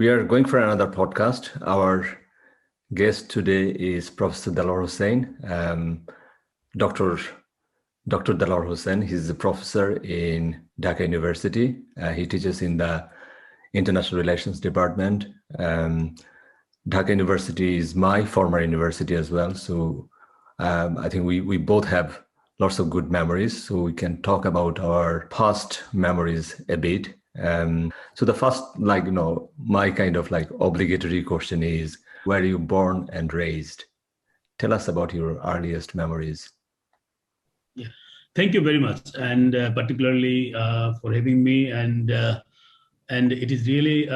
We are going for another podcast. Our guest today is Professor Delwar Hossain, Dr. Delwar Hossain. He's a professor in Dhaka University. He teaches in the International Relations Department. Dhaka University is my former university as well. So I think we both have lots of good memories. So we can talk about our past memories a bit. So the first, my kind of obligatory question is, where are you born and raised? Tell us about your earliest memories. Yeah, thank you very much, and particularly for having me. And it is really,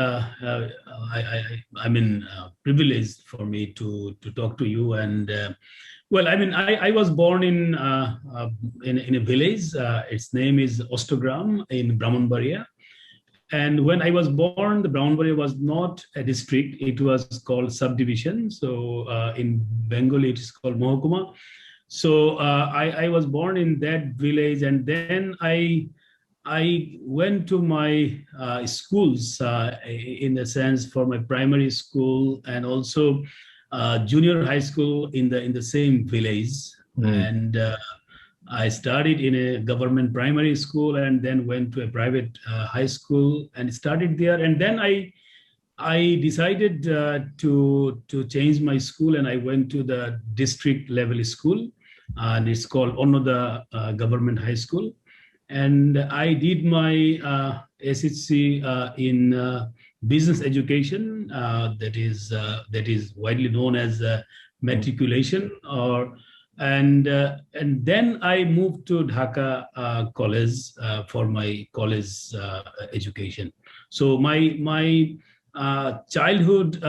privileged for me to talk to you. And I was born in a village. Its name is Ostogram in Brahmanbaria. And when I was born, the Brahmanbaria was not a district; it was called subdivision. So in Bengali, it is called Mohokuma. So I was born in that village, and then I went to my schools in the sense for my primary school and also junior high school in the same village. And I studied in a government primary school and then went to a private high school and started there. And then I decided to change my school, and I went to the district level school, and it's called Onnoda Government High School. And I did my SHC in business education, that is widely known as matriculation, and then I moved to Dhaka College for my college education. So my childhood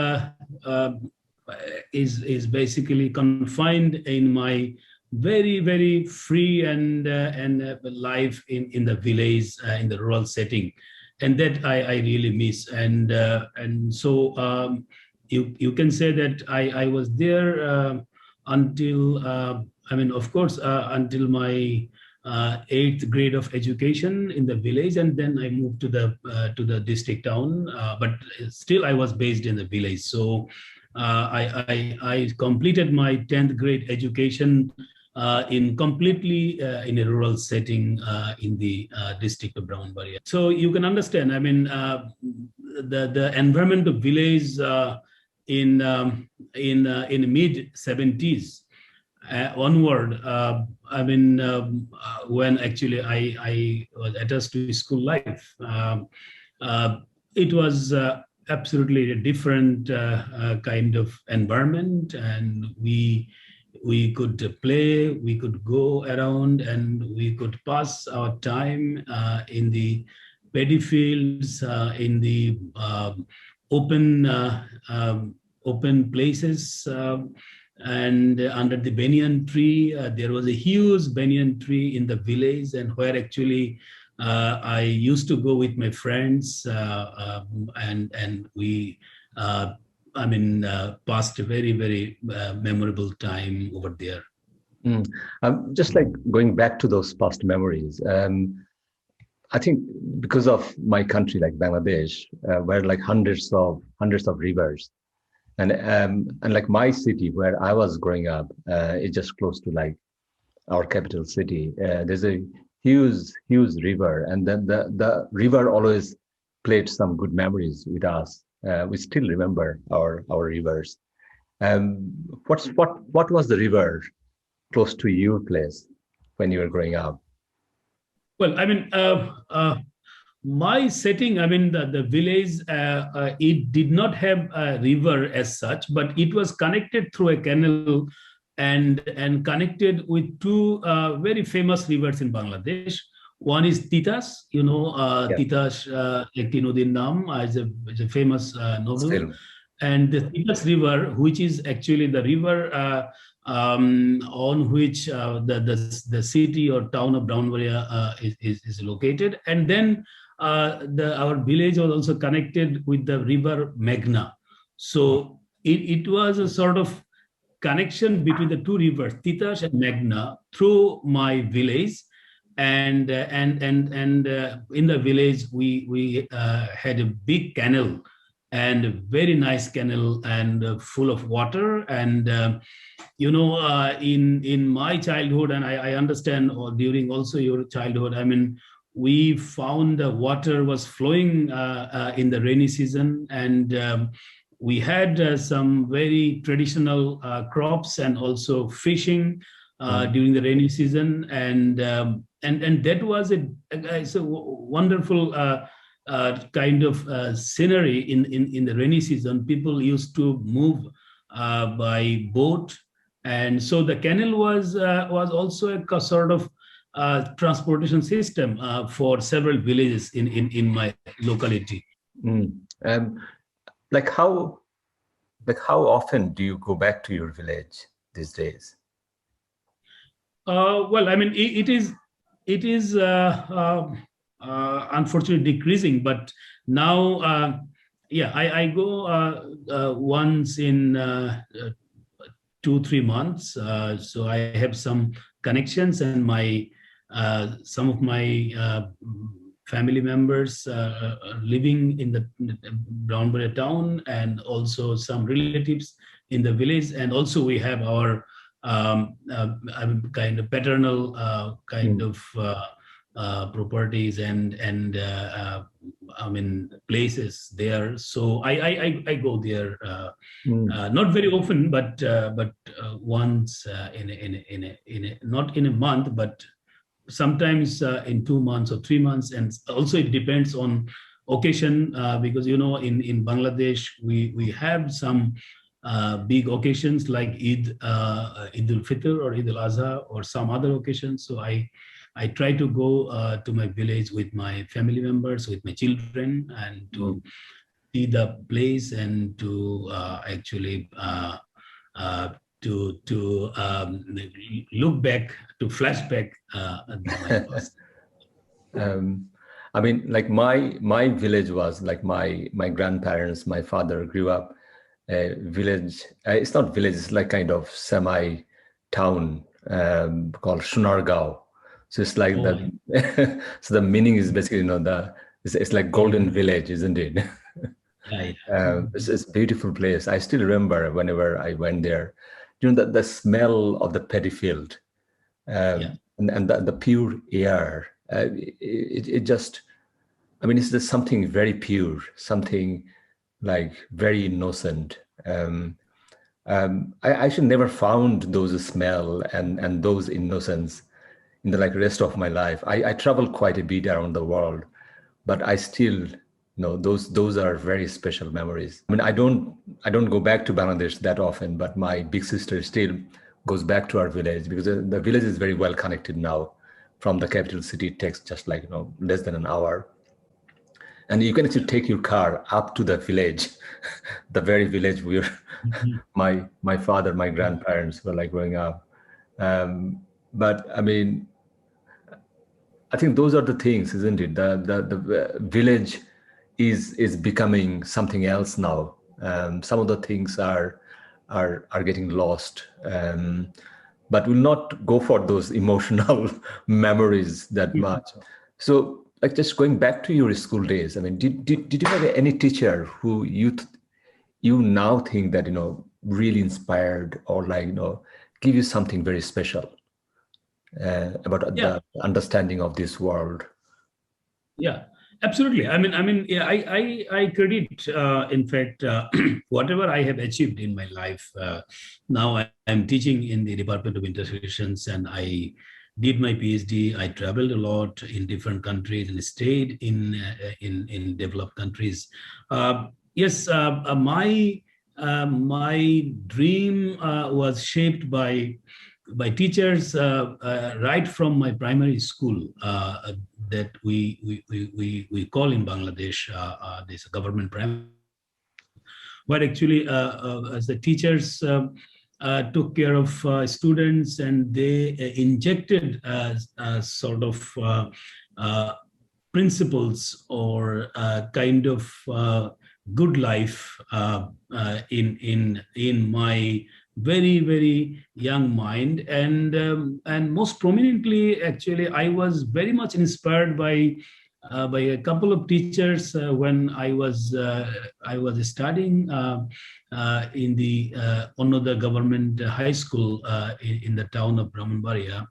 is basically confined in my very, very free and life in the village, in the rural setting, and that I really miss. And so you can say that I was there until until my 8th grade of education in the village, and then I moved to the district town. But still, I was based in the village. So I completed my 10th grade education completely in a rural setting in the district of Brahmanbaria. So you can understand, the environment of village in mid 70s onward. When actually I was attached to school life, it was absolutely a different kind of environment, and we could play, we could go around, and we could pass our time in the paddy fields, in the open places, and under the banyan tree. There was a huge banyan tree in the village, and where actually I used to go with my friends, and we passed a very, very memorable time over there. Just going back to those past memories, I think because of my country, like Bangladesh, where hundreds of rivers, and like my city where I was growing up, it's just close to our capital city. There's a huge river, and then the river always played some good memories with us. We still remember our rivers. What was the river close to your place when you were growing up? Well, my setting, the village, it did not have a river as such, but it was connected through a canal and connected with two very famous rivers in Bangladesh. One is Thesis, Thesis, Ektinodin Nam, is a famous novel. Still. And the Thesis River, which is actually the river on which the city or town of Brahmanbaria is located. And then our village was also connected with the river Meghna. So it was a sort of connection between the two rivers, Thesis and Meghna, through my village. And in the village, we had a big canal and a very nice canal and full of water. And in my childhood, and I understand, or during also your childhood, I mean, we found the water was flowing in the rainy season, and we had some very traditional crops and also fishing during the rainy season, and that was it's a wonderful kind of scenery in the rainy season. People used to move by boat, and so the canal was also a sort of transportation system for several villages in my locality. Like how often do you go back to your village these days? Well, I mean, it is unfortunately decreasing, but now, I go once in 2-3 months. So I have some connections, and some of my family members living in the Brownbury town, and also some relatives in the village, and also we have our kind of paternal kind of properties and I mean places there. So I go there not very often, but once not in a month, but sometimes in 2 months or 3 months. And also it depends on occasion, because in Bangladesh we have some big occasions like Eid al-Fitr or Eid al-Adha or some other occasions. So I try to go to my village with my family members, with my children, and to see the place, and to actually to look back, to flashback at my past. I mean, like my village was like my grandparents, my father grew up a village. It's not village; it's like kind of semi town called Sunargao. So it's like so the meaning is basically it's like golden village, isn't it? It's a beautiful place. I still remember whenever I went there, the smell of the paddy field, and the pure air. It just, I mean, it's just something very pure, something like very innocent. I actually never found those smell and those innocence in the rest of my life. I travel quite a bit around the world, but I still those are very special memories. I mean, I don't go back to Bangladesh that often, but my big sister still goes back to our village, because the village is very well connected now. From the capital city, it takes just less than an hour. And you can actually take your car up to the village, the very village where my father, my grandparents were growing up. But I mean, I think those are the things, isn't it? The village is becoming something else now. Some of the things are getting lost. But we'll not go for those emotional memories that much. So, just going back to your school days, I mean, did you have any teacher who you now think that really inspired, or give you something very special about the understanding of this world? Yeah, absolutely. I mean, yeah, I credit, in fact, whatever I have achieved in my life. Now I'm teaching in the Department of International Relations, and I did my PhD. I traveled a lot in different countries and stayed in developed countries. Yes, my dream was shaped by teachers right from my primary school that we call in Bangladesh this government primary. But actually, as the teachers took care of students, and they injected sort of principles or kind of good life in my very, very young mind. And most prominently, actually, I was very much inspired by by a couple of teachers when I was studying in the another government high school in the town of Brahmanbaria.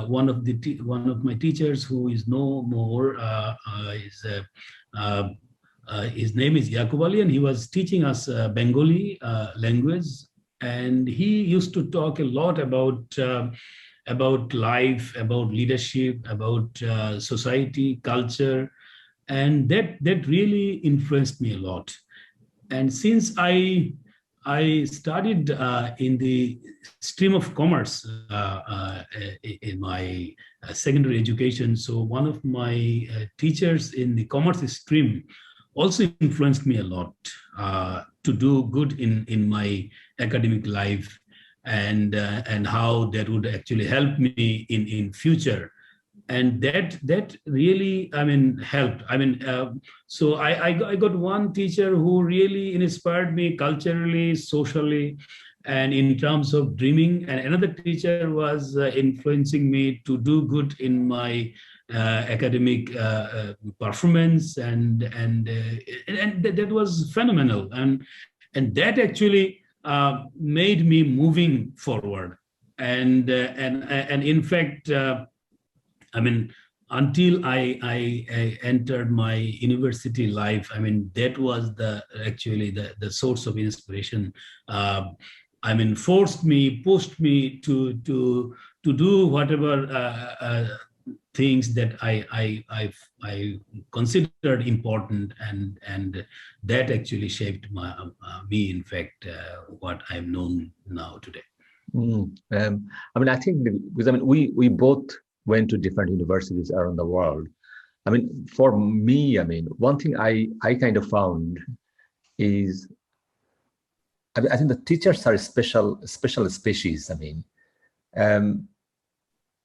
One of my teachers, who is no more, his name is Yaqub Ali, and he was teaching us Bengali language, and he used to talk a lot about life, about leadership, about society, culture, and that really influenced me a lot. And since I studied in the stream of commerce in my secondary education, so one of my teachers in the commerce stream also influenced me a lot to do good in my academic life, and how that would actually help me in future. And that really, I mean, helped. I mean, so I got one teacher who really inspired me culturally, socially, and in terms of dreaming. And another teacher was influencing me to do good in my academic performance, and that was phenomenal. And that actually made me moving forward. And in fact, I mean, until I entered my university life, I mean, that was actually the source of inspiration. I mean, pushed me to do whatever things that I considered important, and that actually shaped me. In fact, what I'm known now today. I mean, I think because I mean, we both went to different universities around the world. I mean, for me, I mean, one thing I kind of found is, I think the teachers are a special species. I mean,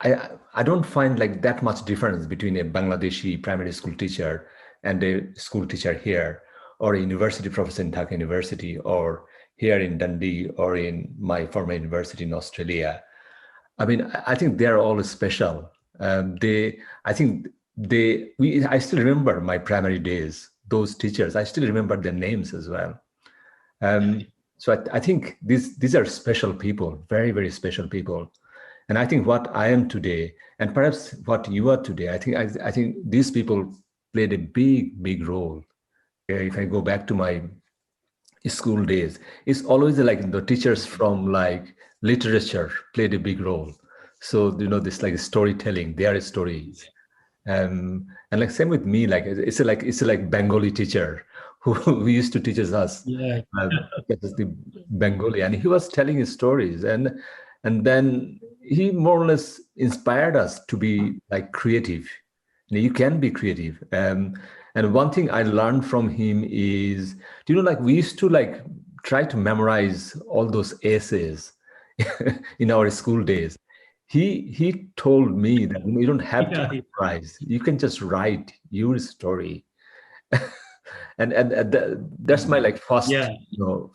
I don't find like that much difference between a Bangladeshi primary school teacher and a school teacher here, or a university professor in Dhaka University, or here in Dundee, or in my former university in Australia. I mean, I think they are all special. I still remember my primary days. Those teachers, I still remember their names as well. So I think these are special people, very, very special people. And I think what I am today, and perhaps what you are today, I think these people played a big role. If I go back to my school days, it's always like the teachers from like literature played a big role. So, you know, this like storytelling, their stories. And like same with me, like it's like Bengali teacher who used to teach us the Bengali, and he was telling his stories, and then he more or less inspired us to be like creative. You can be creative. And one thing I learned from him is, you know, like we used to like try to memorize all those essays in our school days. He told me that you don't have to memorize. You can just write your story. and that's my like first,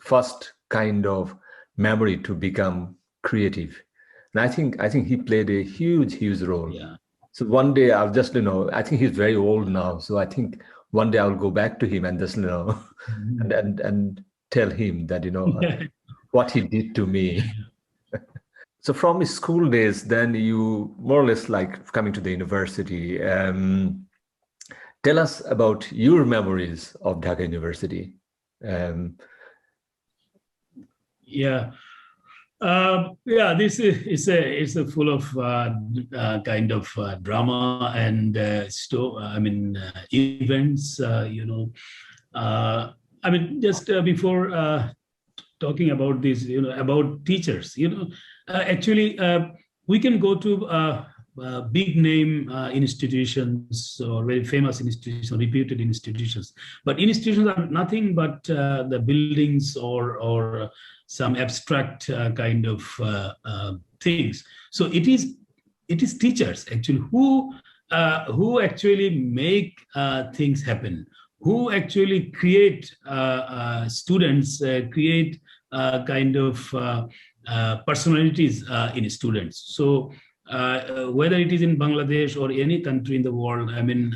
first kind of memory to become creative. And I think he played a huge role. Yeah. So one day I'll just, I think he's very old now. So I think one day I'll go back to him and just, and tell him that, what he did to me. So from his school days, then you more or less like coming to the university. Tell us about your memories of Dhaka University. This is a full of kind of drama and events. Just before talking about this, about teachers, actually we can go to big name institutions or very famous institutions, reputed institutions, but institutions are nothing but the buildings or some abstract kind of things. So it is teachers actually who actually make things happen, who actually create students, create kind of personalities in students. So whether it is in Bangladesh or any country in the world, I mean,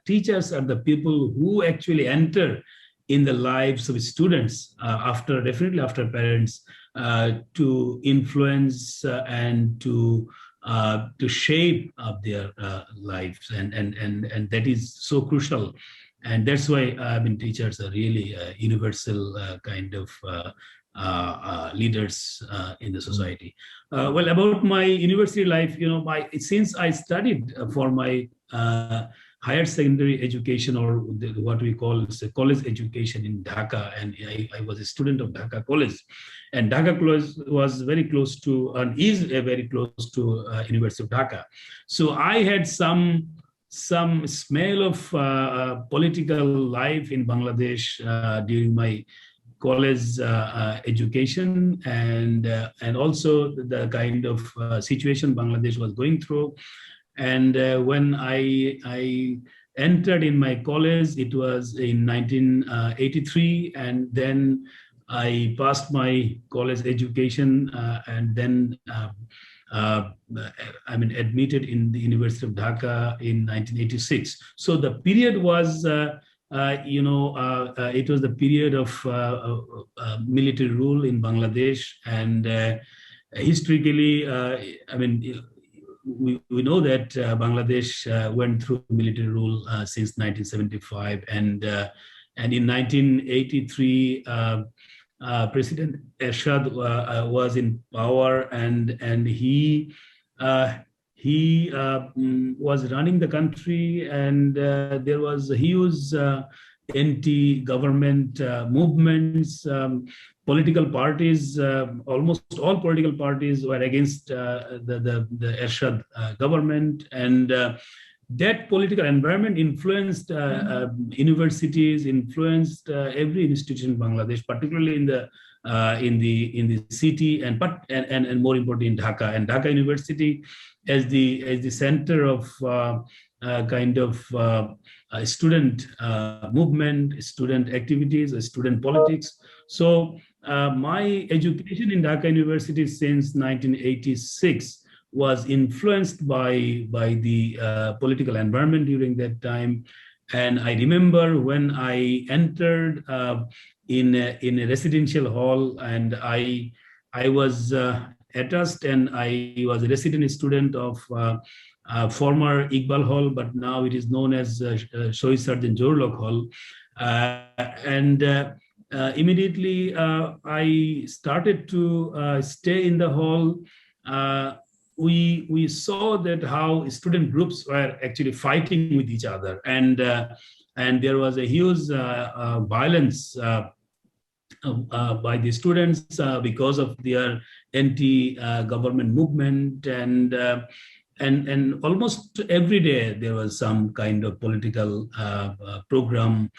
teachers are the people who actually enter in the lives of students definitely after parents, to influence and to shape up their lives, and that is so crucial. And that's why I mean, teachers are really universal kind of leaders in the society. Well, about my university life, you know, since I studied for my higher secondary education, or what we call college education in Dhaka, and I was a student of Dhaka College, and Dhaka College was very close to, and is very close to University of Dhaka. So I had some smell of political life in Bangladesh during my college education, and also the kind of situation Bangladesh was going through. And when I entered in my college, it was in 1983, and then I passed my college education, and then I mean, admitted in the University of Dhaka in 1986. So the period was, you know, it was the period of military rule in Bangladesh, and historically, I mean, we know that Bangladesh went through military rule since 1975, and in 1983, President Ershad was in power, and he was running the country, and there was huge anti-government movements. Political parties, almost all political parties were against the Ershad government, and that political environment influenced universities, influenced every institution in Bangladesh, particularly in the city, and more importantly in Dhaka. And Dhaka University as the center of kind of student movement, student activities, student politics. So my education in Dhaka University since 1986 was influenced by the political environment during that time. And I remember when I entered in a residential hall, and I was attached, and I was a resident student of former Iqbal Hall, but now it is known as Shohid Sergeant Jorlok Hall. Immediately I started to stay in the hall. We saw that how student groups were actually fighting with each other, and there was a huge violence by the students because of their anti-government movement, and almost every day there was some kind of political program,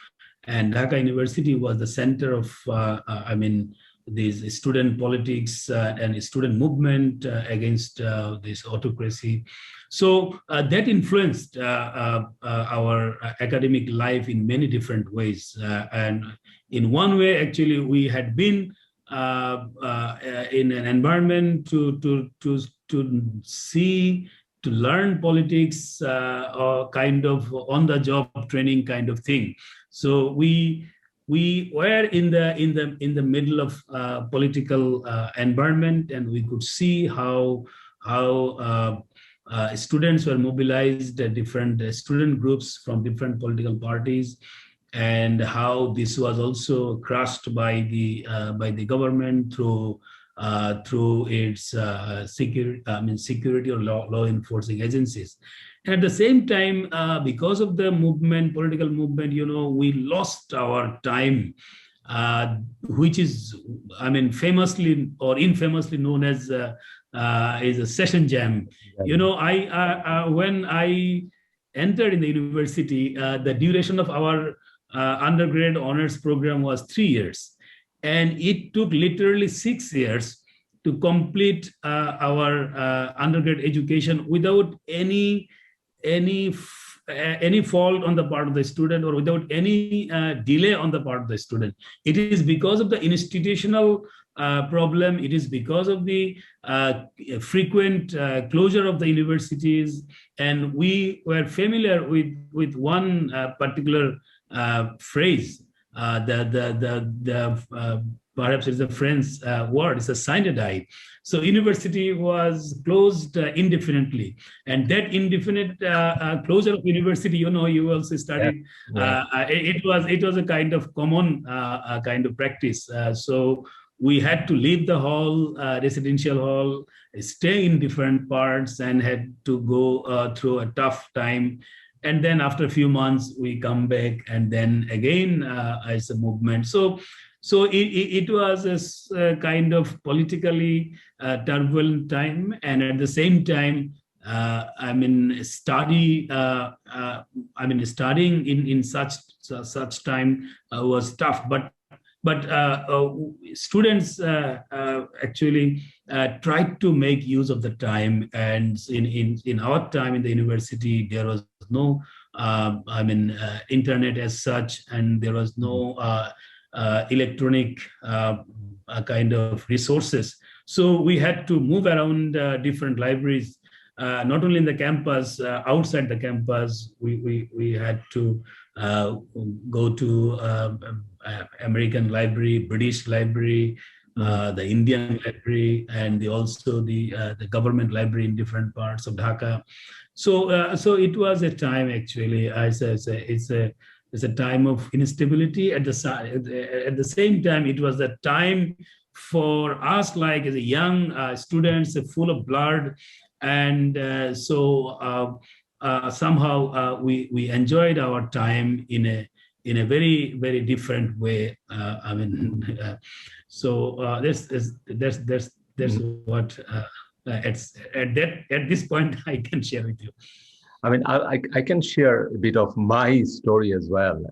and Dhaka University was the center of I mean, these student politics and student movement against this autocracy. So that influenced our academic life in many different ways. And in one way, actually, we had been in an environment to see, to learn politics, or kind of on-the-job training kind of thing. So we were in the middle of political environment, and we could see how students were mobilized, different student groups from different political parties, and how this was also crushed by the government through its security or law enforcing agencies. At the same time, because of the political movement, you know, we lost our time, which is, I mean, famously or infamously known as a session jam. You know, when I entered in the university, the duration of our undergrad honors program was 3 years, and it took literally 6 years to complete our undergrad education without any fault on the part of the student, or without any delay on the part of the student. It is because of the institutional problem. It is because of the frequent closure of the universities, and we were familiar with one particular phrase. Perhaps it's a French word. It's a sine die. So university was closed indefinitely, and that indefinite closure of university, you also studied. Yeah. It was a kind of common kind of practice. So we had to leave the hall, residential hall, stay in different parts, and had to go through a tough time. And then after a few months, we come back, and then again as a movement. So it was a kind of politically turbulent time, and at the same time, studying in such time was tough. But students actually tried to make use of the time. And in our time in the university, there was no internet as such, and there was no electronic kind of resources. So we had to move around different libraries, not only in the campus, outside the campus. We had to go to American library, British library, the Indian library, and also the government library in different parts of Dhaka. So it was a time, actually. It's a time of instability. At the same time, it was a time for us, like as a young students, full of blood, and somehow we enjoyed our time in a very, very different way. That's what at this point I can share with you. I can share a bit of my story as well.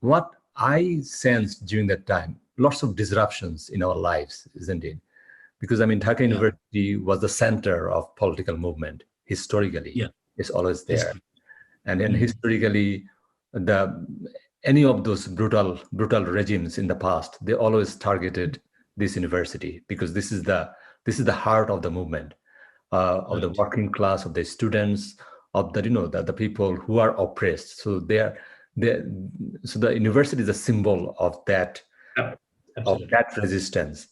What I sensed during that time, lots of disruptions in our lives, isn't it? Because Dhaka University was the center of political movement historically. Yeah. It's always there. And then historically, any of those brutal regimes in the past, they always targeted this university, because this is the heart of the movement. Of the working class, of the students, of the people who are oppressed. So so the university is a symbol of that, resistance.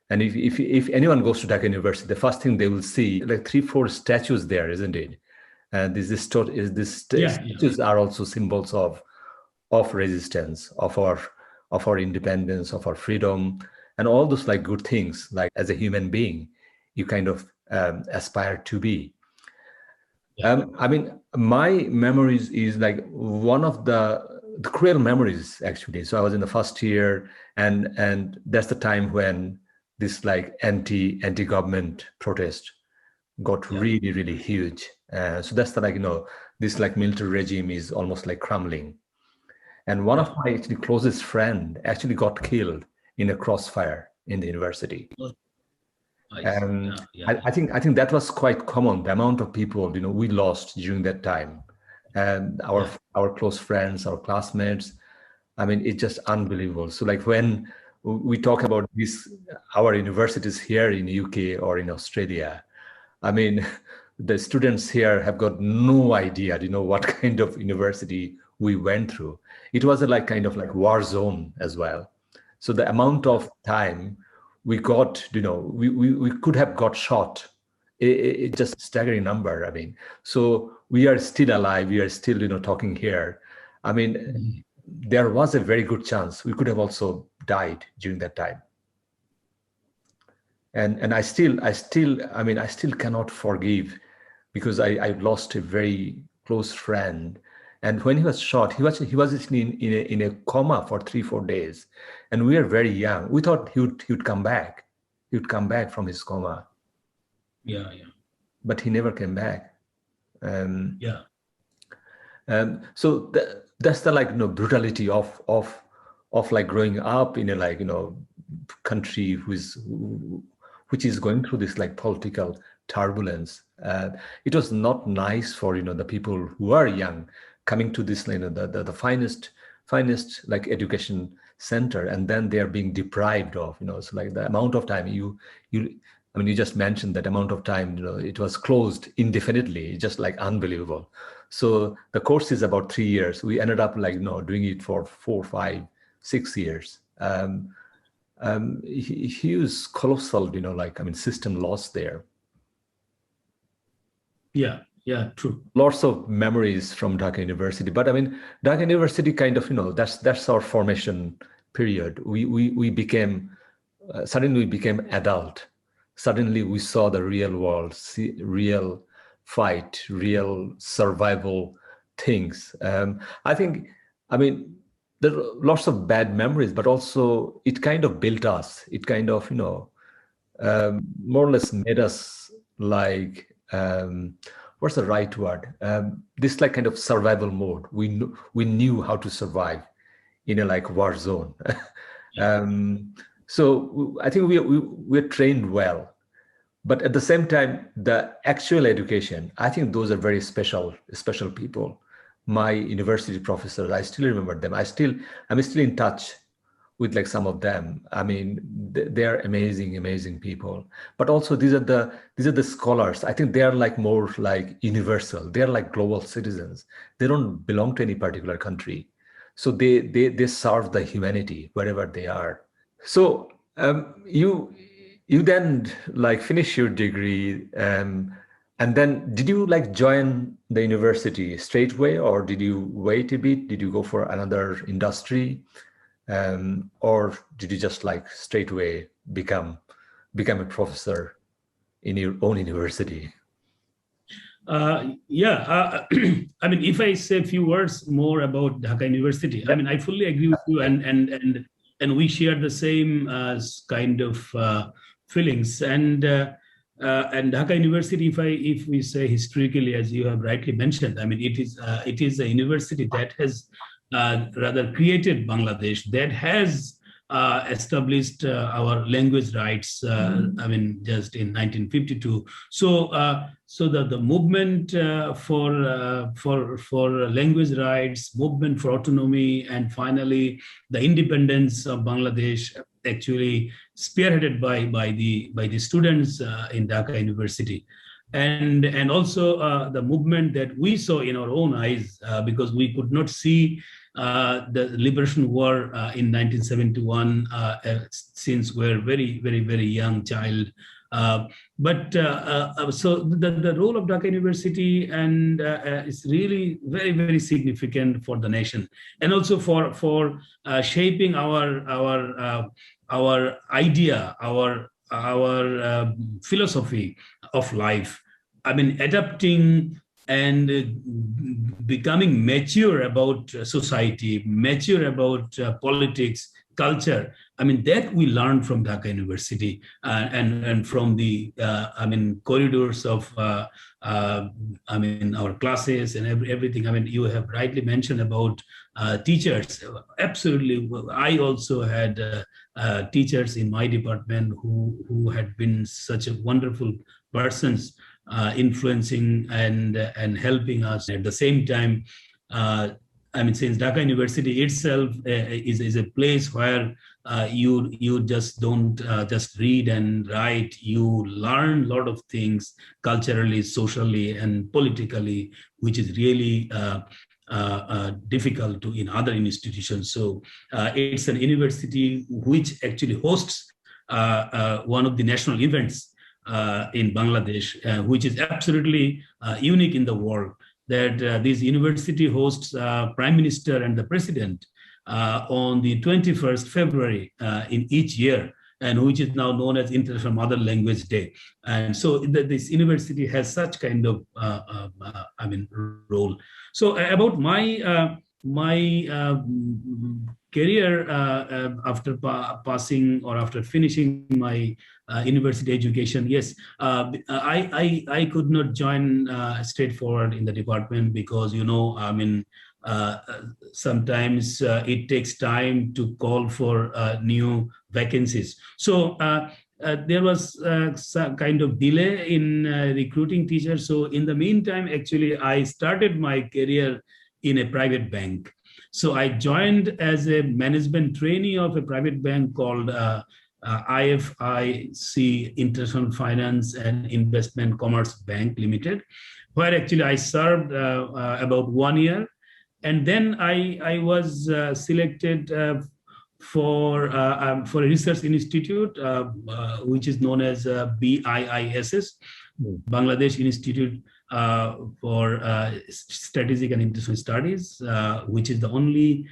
And if anyone goes to Dhaka University, the first thing they will see, like 3-4 statues there, isn't it? And these statues are also symbols of resistance, of our independence, of our freedom, and all those like good things, like as a human being, you kind of aspire to be. My memories is like one of the cruel memories, actually. So I was in the first year, and that's the time when this like anti-government protest got really, really huge. So that's this like military regime is almost like crumbling. And one of my actually closest friend actually got killed in a crossfire in the university. I think that was quite common, the amount of people we lost during that time, and our close friends, our classmates. It's just unbelievable. So like when we talk about our universities here in the UK or in Australia, the students here have got no idea what kind of university we went through. It was a kind of war zone as well. So the amount of time we got, we could have got shot. It's just a staggering number. So we are still alive. We are still, talking here. There was a very good chance we could have also died during that time. And I still cannot forgive, because I lost a very close friend. And when he was shot, he was in a coma for 3-4 days, and we were very young. We thought he would come back. He would come back from his coma. Yeah. But he never came back. So that's the brutality of like growing up in a country which is going through this like political turbulence. It was not nice for the people who are young, coming to this the finest like education center, and then they are being deprived of, so like the amount of time you just mentioned that amount of time, it was closed indefinitely, just like unbelievable. So the course is about 3 years. We ended up like, doing it for 4, 5, 6 years. Huge, colossal, system loss there. Yeah, true. Lots of memories from Dhaka University, but Dhaka University kind of, that's our formation period. We became suddenly we became adult. Suddenly we saw the real world, real fight, real survival things. I think, there are lots of bad memories, but also it kind of built us. It kind of, more or less made us like, what's the right word? This like kind of survival mode. We knew how to survive in a like war zone. So I think we're trained well, but at the same time, the actual education, I think those are very special people. My university professors, I still remember them. I'm still in touch with like some of them. They are amazing people. But also these are the scholars. I think they are like more like universal. They are like global citizens. They don't belong to any particular country. So they serve the humanity wherever they are. So you then like finish your degree, and then did you like join the university straight away, or did you wait a bit? Did you go for another industry, or did you just like straight away become a professor in your own university? If I say a few words more about Dhaka University, I fully agree with you, and we share the same kind of feelings. And Dhaka University, if we say historically, as you have rightly mentioned, it is a university that has rather created Bangladesh, that has established our language rights. Just in 1952. So the movement for language rights, movement for autonomy, and finally the independence of Bangladesh, actually spearheaded by the students in Dhaka University. And also the movement that we saw in our own eyes, because we could not see the liberation war in 1971 since we're very young child. So the role of Dhaka University and is really very significant for the nation, and also for shaping our idea, our philosophy of life. Adapting and becoming mature about society, mature about politics, culture. That we learned from Dhaka University, and from the corridors of our classes and everything. You have rightly mentioned about teachers. Absolutely, I also had teachers in my department who had been such a wonderful persons, influencing and helping us. At the same time, since Dhaka University itself is a place where you just don't just read and write, you learn a lot of things culturally, socially, and politically, which is really difficult in other institutions. So it's an university which actually hosts one of the national events in Bangladesh, which is absolutely unique in the world, that this university hosts Prime Minister and the President on the 21st February in each year, and which is now known as International Mother Language Day. And so this university has such kind of role. So about my career after passing or after finishing my university education, yes, I could not join straightforward in the department, because sometimes it takes time to call for new vacancies. So there was some kind of delay in recruiting teachers. So in the meantime, actually, I started my career in a private bank. So I joined as a management trainee of a private bank called IFIC, International Finance and Investment Commerce Bank Limited, where actually I served about 1 year. And then I was selected for a research institute, which is known as BIISS, Bangladesh Institute for Strategic and International Studies, which is the only,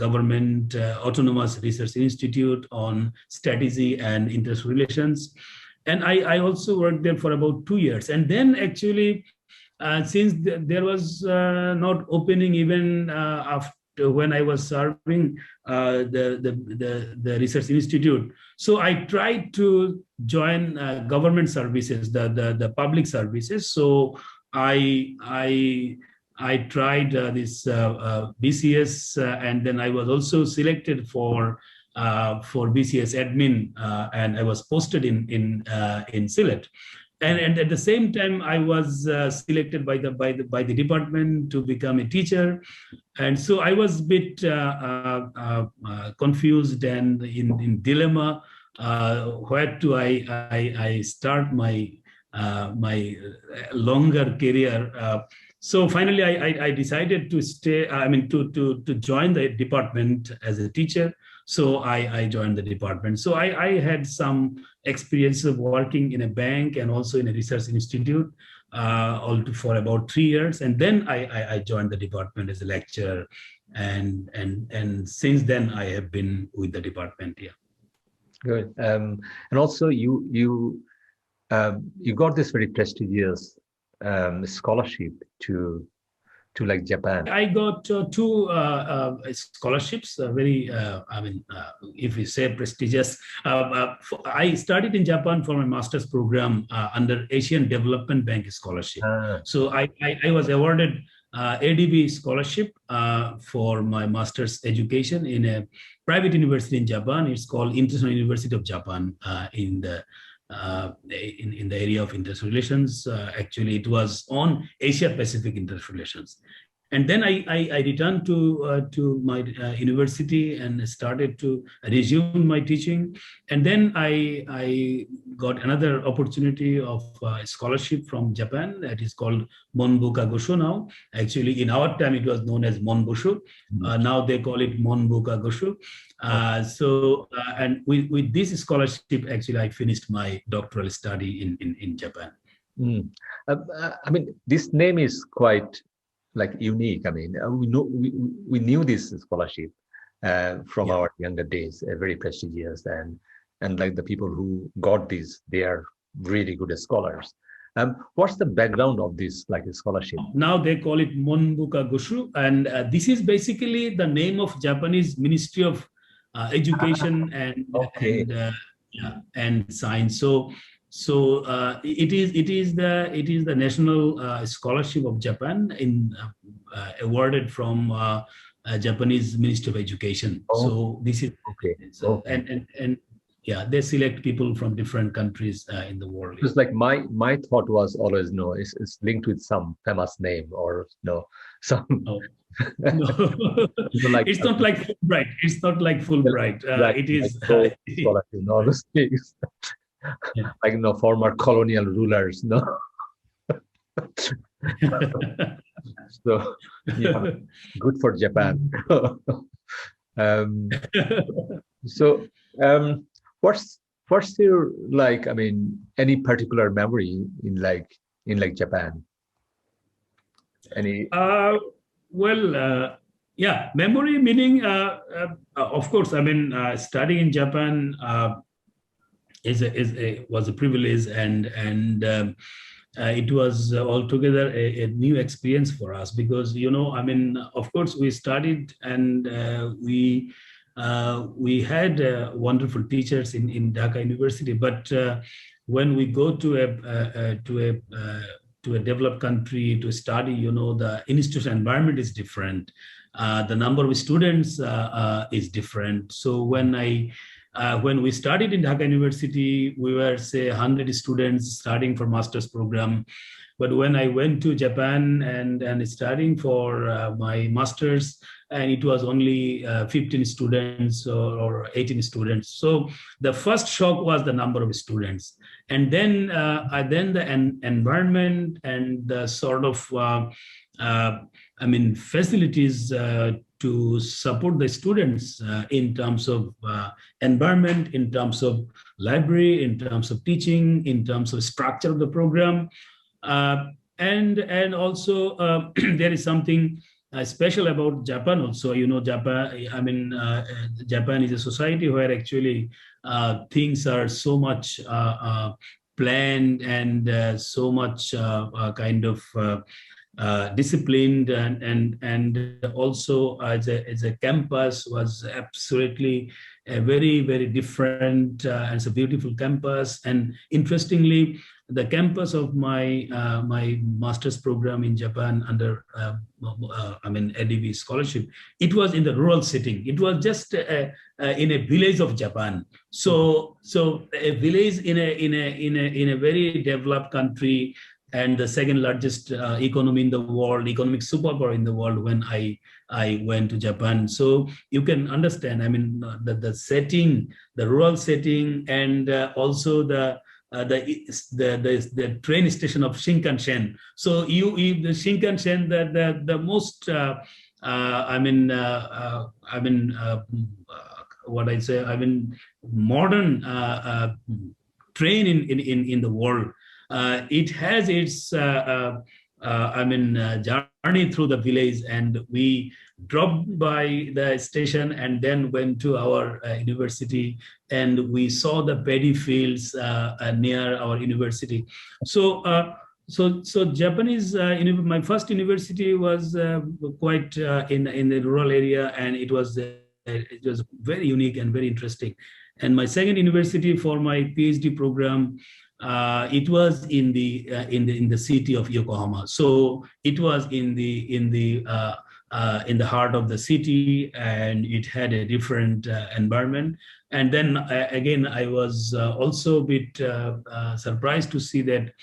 government autonomous research institute on strategy and international relations. And I also worked there for about 2 years. And then actually, since there was not opening even after when I was serving the research institute, so I tried to join government services, the public services. So I tried this BCS, and then I was also selected for BCS admin, and I was posted in Sylhet. And at the same time, I was selected by the department to become a teacher, and so I was a bit confused and in dilemma. Where do I start my longer career? So finally, I decided to stay. To join the department as a teacher. So I joined the department. So I had some experience of working in a bank and also in a research institute for about 3 years. And then I joined the department as a lecturer. And since then, I have been with the department. Yeah. Good. And also you got this very prestigious scholarship to like Japan. I got 2 scholarships, if we say prestigious. I studied in Japan for my master's program under Asian Development Bank scholarship. So I was awarded ADB scholarship for my master's education in a private university in Japan. It's called International University of Japan in the area of international relations. Actually, it was on Asia Pacific international relations. And then I returned to my university and started to resume my teaching. And then I got another opportunity of a scholarship from Japan that is called Monbuka Gosho now. Actually, in our time, it was known as Monbushu. Now they call it Monbuka Gosho. And with this scholarship, actually, I finished my doctoral study in Japan. This name is quite unique. We knew this scholarship from our younger days, very prestigious, and like the people who got this, they are really good scholars. What's the background of this scholarship? Now they call it Monbuka Gosho, and this is basically the name of Japanese Ministry of Education and Science. So it is the national scholarship of Japan awarded from Japanese Ministry of Education. So this is and they select people from different countries in the world. It's my thought was always it's linked with some famous name or some. No. It's not like Fulbright. It's not like Fulbright. It is all those things. Yeah. Former colonial rulers, So yeah, good for Japan. What's your any particular memory in Japan? Any? Memory meaning of course. Studying in Japan was a privilege, and it was altogether a new experience for us because of course we studied and we had wonderful teachers in Dhaka University, but when we go to a developed country to study, the institutional environment is different. The number of students is different. So when I When we studied in Dhaka University, we were, say, 100 students starting for master's program. But when I went to Japan and studying for my master's, and it was only 15 students or 18 students. So the first shock was the number of students. And then the environment and the sort of, facilities to support the students in terms of environment, in terms of library, in terms of teaching, in terms of structure of the program. And also there is something special about Japan also. Japan is a society where actually things are so much planned and so much kind of disciplined, and also as a campus was absolutely a very, very different and it's a beautiful campus. And interestingly, the campus of my my master's program in Japan under ADB scholarship, it was in the rural setting. It was just in a village of Japan. So a village in a very developed country, and the second largest economy in the world, economic superpower in the world, when I went to Japan. So you can understand, the setting, the rural setting, and also the train station of Shinkansen. So the Shinkansen, the most modern train in the world. It has its journey through the village, and we dropped by the station and then went to our university, and we saw the paddy fields near our university. So Japanese, my first university was quite in the rural area, and it was very unique and very interesting. And my second university for my PhD program, it was in the city of Yokohama. So it was in the heart of the city, and it had a different environment. And then again, I was also a bit surprised to see that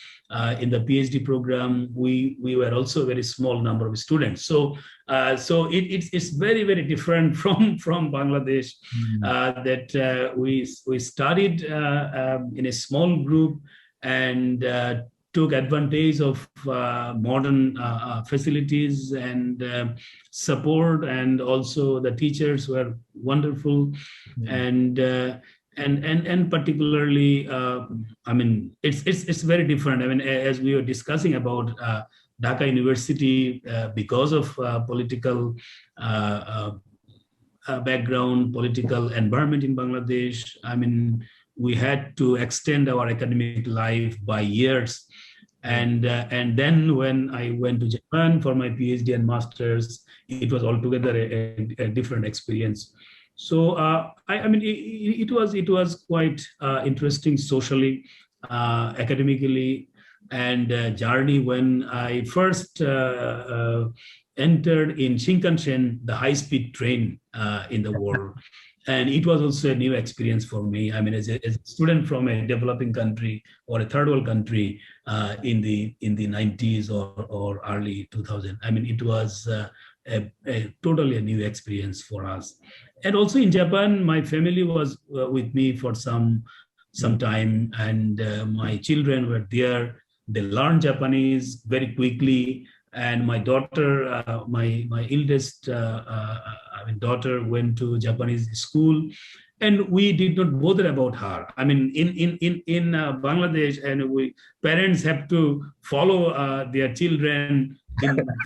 in the PhD program, we were also a very small number of students. So it's very, very different from Bangladesh. That we studied in a small group and took advantage of modern facilities and support, and also the teachers were wonderful. And particularly, it's very different. As we were discussing about Dhaka University, because of political background, political environment in Bangladesh, we had to extend our academic life by years. And then when I went to Japan for my PhD and master's, it was altogether a different experience. So it was quite interesting socially, academically, and journey when I first entered in Shinkansen, the high-speed train in the world. And it was also a new experience for me. As a student from a developing country or a third world country in the 90s or early 2000, it was a totally a new experience for us. And also in Japan, my family was with me for some time, and my children were there. They learned Japanese very quickly. And my daughter, my eldest daughter, went to Japanese school, and we did not bother about her. In Bangladesh, and parents have to follow their children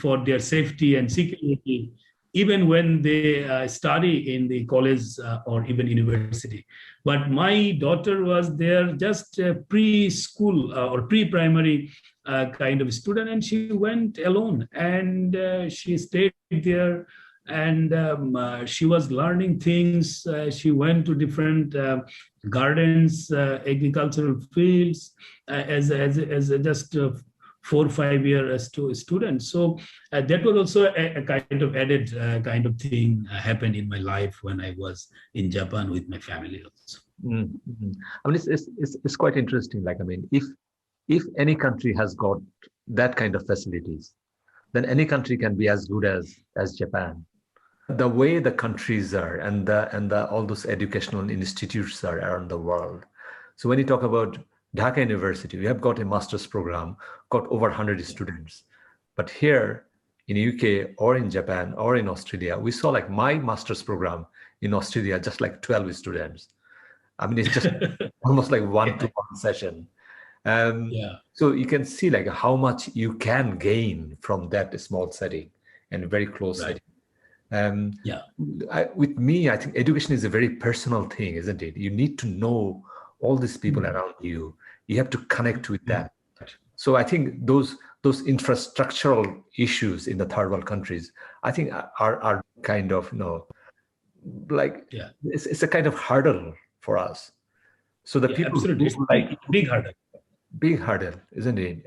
for their safety and security, even when they study in the college or even university. But my daughter was there just preschool or pre-primary kind of student, and she went alone, and she stayed there, and she was learning things. She went to different gardens, agricultural fields, as just 4 or 5 year student. So that was also a kind of added kind of thing happened in my life when I was in Japan with my family also. Mm-hmm. I mean, it's quite interesting. Like, I mean, if any country has got that kind of facilities, then any country can be as good as Japan. The way the countries are and the all those educational institutes are around the world. So when you talk about Dhaka University, we have got a master's program, got over 100 students. But here in UK or in Japan or in Australia, we saw like my master's program in Australia, just like 12 students. I mean, it's just almost like one-to-one session. So you can see like how much you can gain from that small setting and very close setting. With me, I think education is a very personal thing, isn't it? You need to know all these people around you. You have to connect with them. So I think those infrastructural issues in the third world countries, I think are kind of, it's a kind of hurdle for us. So the people absolutely like big hurdle, isn't it?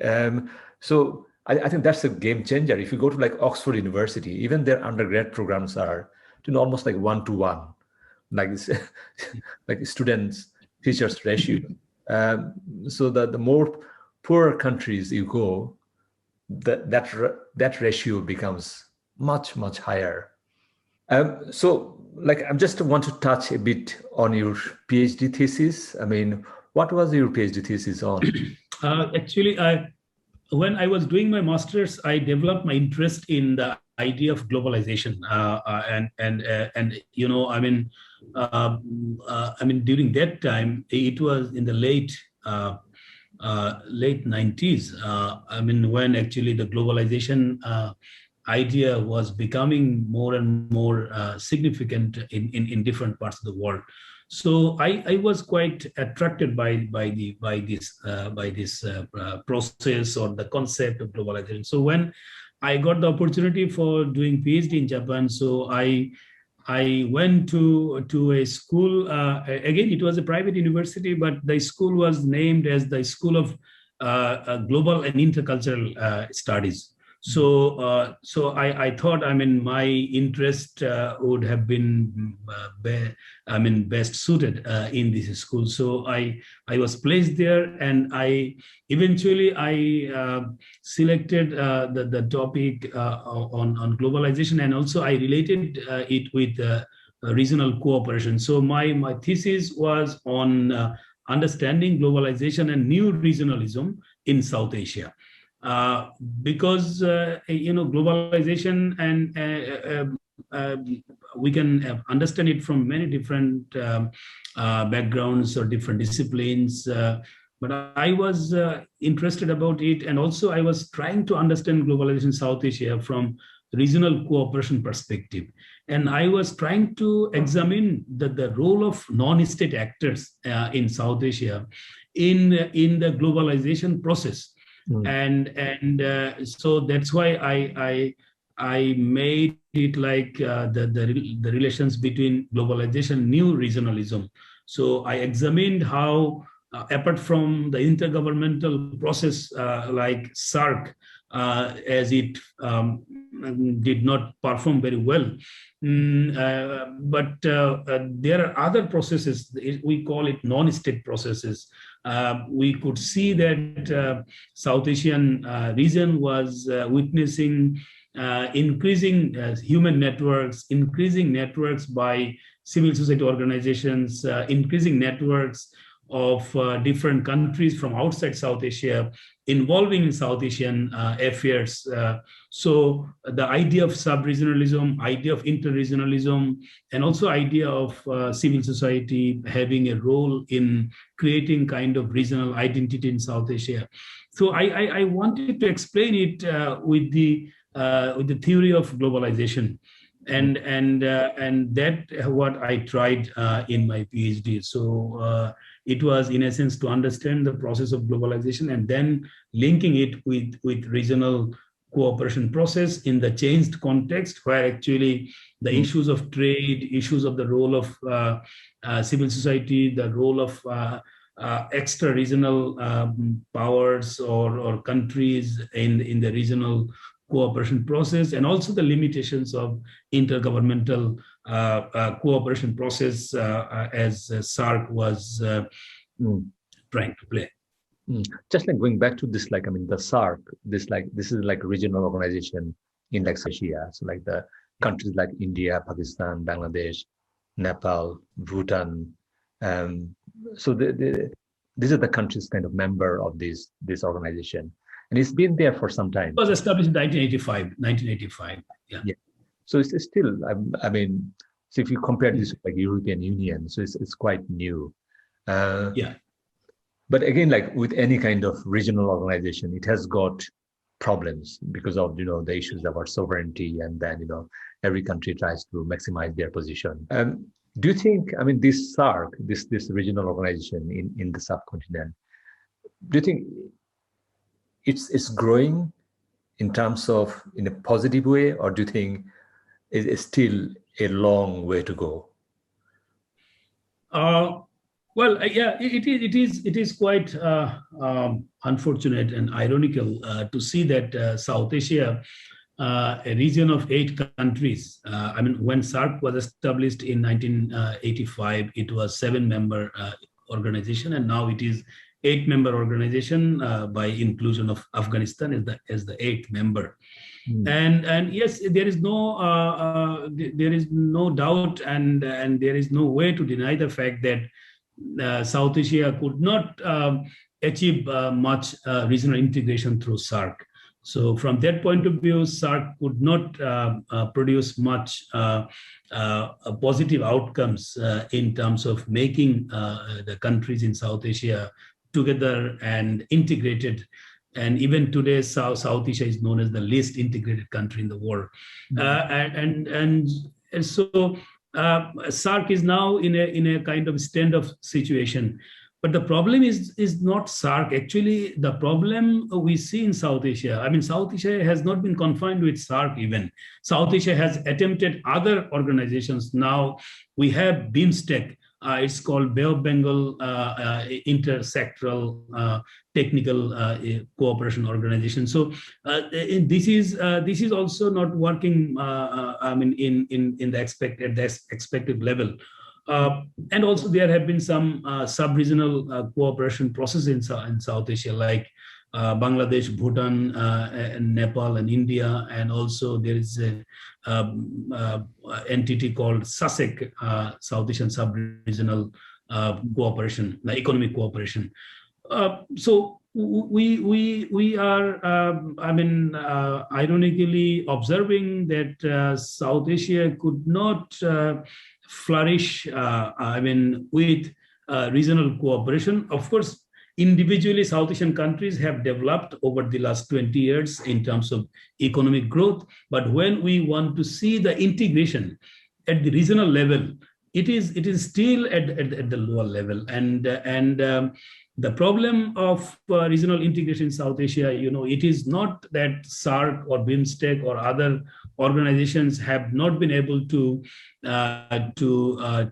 So I think that's a game changer. If you go to like Oxford University, even their undergrad programs are almost like one-to-one, like like students teachers ratio. So that the more poorer countries you go, that ratio becomes much higher. So like I just want to touch a bit on your PhD thesis. I mean, what was your PhD thesis on? Actually, when I was doing my master's, I developed my interest in the idea of globalization, and I mean during that time, it was in the late 90s. I mean when actually the globalization idea was becoming more and more significant in different parts of the world. So I was quite attracted by this process or the concept of globalization. So when I got the opportunity for doing PhD in Japan, so I went to a school. Again, it was a private university, but the school was named as the School of Global and Intercultural Studies. So I thought, I mean, my interest would have been, best suited in this school. So I was placed there, and I eventually selected the topic on globalization, and also I related it with regional cooperation. So my thesis was on understanding globalization and new regionalism in South Asia. Because globalization and we can understand it from many different backgrounds or different disciplines, but I was interested about it, and also I was trying to understand globalization in South Asia from regional cooperation perspective, and I was trying to examine the role of non-state actors in South Asia in the globalization process. And so that's why I made it like the relations between globalization, new regionalism. So I examined how, apart from the intergovernmental process like Sarc, as it did not perform very well, but there are other processes, we call it non-state processes. We could see that South Asian region was witnessing increasing human networks, increasing networks by civil society organizations, increasing networks of different countries from outside South Asia involving in South Asian affairs. So the idea of sub-regionalism, idea of inter-regionalism, and also idea of civil society having a role in creating kind of regional identity in South Asia. So I wanted to explain it with the theory of globalization. And that what I tried in my PhD. So it was in essence to understand the process of globalization and then linking it with regional cooperation process in the changed context, where actually the issues of trade, issues of the role of civil society, the role of extra-regional powers or countries in the regional cooperation process, and also the limitations of intergovernmental cooperation process as Sarc was trying to play. Just like going back to this, like, I mean, the Sarc, this is like a regional organization in like Asia. So like the countries like India, Pakistan, Bangladesh, Nepal, Bhutan. So these are the countries kind of member of this organization. And it's been there for some time. It was established in 1985. Yeah. So it's still, I mean, so if you compare this with like European Union, so it's quite new. Yeah. But again, like with any kind of regional organization, it has got problems because of, the issues about sovereignty, and then, every country tries to maximize their position. Do you think, I mean, this Sarc, this regional organization in the subcontinent, do you think it's growing in terms of in a positive way, or do you think it's still a long way to go? Well, yeah, it is quite unfortunate and ironical to see that South Asia, a region of 8 countries. I mean, when Sarc was established in 1985, it was 7-member organization, and now it is 8-member organization by inclusion of Afghanistan as the 8th member. And yes, there is no doubt, and there is no way to deny the fact that South Asia could not achieve much regional integration through Sarc. So from that point of view, Sarc could not produce much positive outcomes in terms of making the countries in South Asia together and integrated. And even today, South Asia is known as the least integrated country in the world. And so Sarc is now in a kind of standoff situation. But the problem is not Sarc. Actually, the problem we see in South Asia, I mean, South Asia has not been confined with Sarc even. South Asia has attempted other organizations. Now we have BIMSTEC. It's called Bay of Bengal Intersectoral Technical Cooperation Organization. So this is also not working. I mean, in the expected level. And also there have been some sub-regional cooperation processes in South Asia, like Bangladesh, Bhutan, and Nepal and India, and also there is a entity called SASEC, South Asian Sub-Regional Cooperation, the economic cooperation. So we are, I mean, ironically observing that South Asia could not flourish, I mean, with regional cooperation. Of course, individually, South Asian countries have developed over the last 20 years in terms of economic growth. But when we want to see the integration at the regional level, it is still at the lower level. And the problem of regional integration in South Asia, it is not that Sarc or BIMSTEC or other organizations have not been able to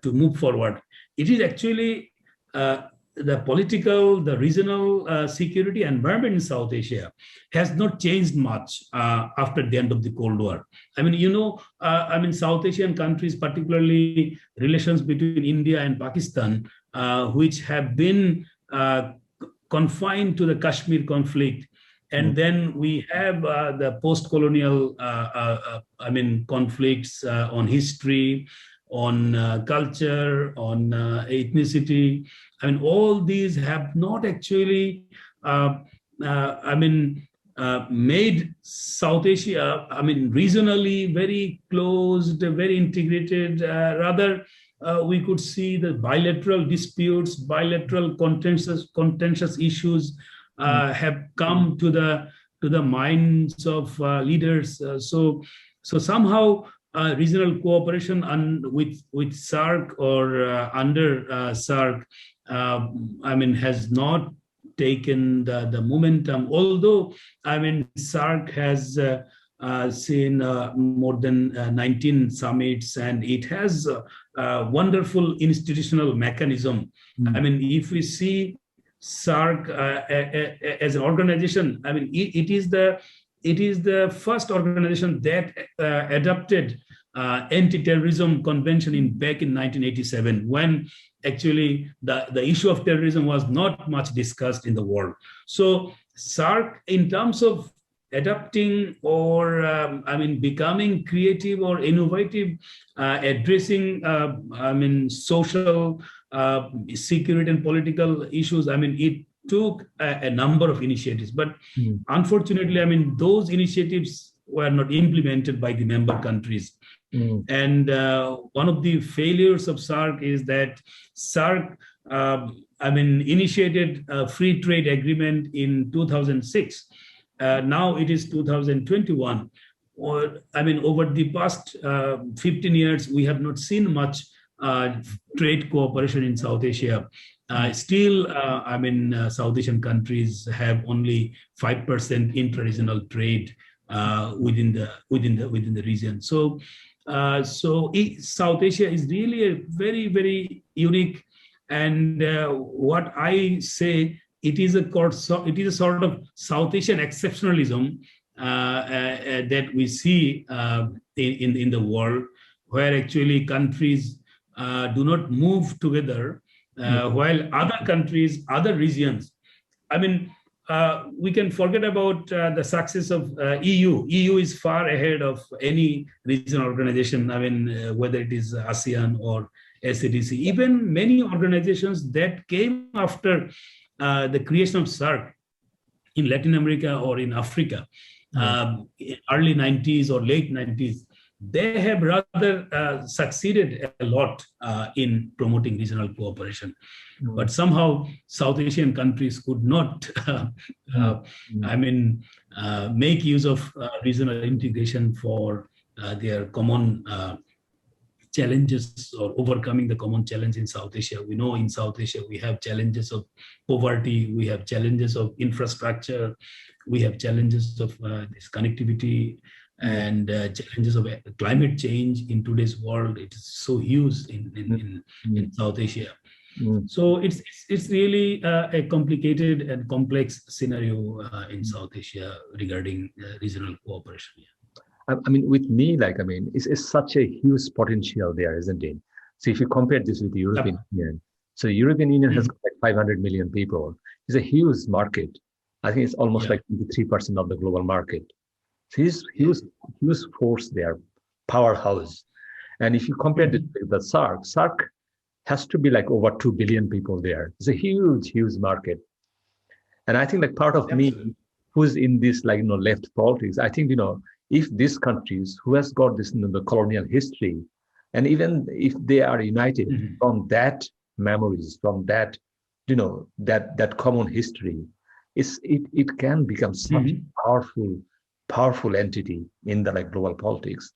move forward. It is actually the political, the regional security environment in South Asia has not changed much after the end of the Cold War. I mean, South Asian countries, particularly relations between India and Pakistan, which have been confined to the Kashmir conflict. And then we have the post-colonial, I mean, conflicts on history, on culture, on ethnicity. I mean, all these have not actually, I mean, made South Asia, I mean, regionally very closed, very integrated. Rather, we could see the bilateral disputes, bilateral contentious issues have come to the minds of leaders. So somehow regional cooperation with Sarc or under Sarc, I mean, has not taken the momentum. Although, I mean, Sarc has seen more than 19 summits, and it has a wonderful institutional mechanism. I mean, if we see Sarc as an organization, I mean, it is the first organization that adopted anti-terrorism convention back in 1987, when actually the issue of terrorism was not much discussed in the world. So Sarc, in terms of adapting or I mean becoming creative or innovative, addressing I mean social security and political issues, I mean it took a number of initiatives, but unfortunately, I mean those initiatives were not implemented by the member countries. And one of the failures of Sarc is that Sarc I mean initiated a free trade agreement in 2006. Now it is 2021. I mean, over the past 15 years, we have not seen much trade cooperation in South Asia. Still, I mean, South Asian countries have only 5% intra-regional trade within the region. So, South Asia is really a very, very unique. And what I say, it is a sort of South Asian exceptionalism that we see in the world, where actually countries do not move together, while other countries, other regions. I mean, we can forget about the success of EU. EU is far ahead of any regional organization. I mean, whether it is ASEAN or SADC, even many organizations that came after the creation of Sarc in Latin America or in Africa, early 90s or late 90s, they have rather succeeded a lot in promoting regional cooperation. But somehow South Asian countries could not, I mean, make use of regional integration for their common challenges or overcoming the common challenge in South Asia. We know in South Asia, we have challenges of poverty, we have challenges of infrastructure, we have challenges of this connectivity, and challenges of climate change in today's world. It is so huge in South Asia. So it's really a complicated and complex scenario in South Asia regarding regional cooperation. I mean, with me, like, I mean, it's such a huge potential there, isn't it? So if you compare this with the European Union, so the European Union has like 500 million people. It's a huge market. I think it's almost like 23% of the global market. So it's huge force there, powerhouse. And if you compare this with the Sarc has to be like over 2 billion people there. It's a huge market. And I think like part of me who's in this like, left politics, I think, if these countries who has got this, the colonial history, and even if they are united from that memories, from that, that common history, it can become such powerful entity in the like global politics.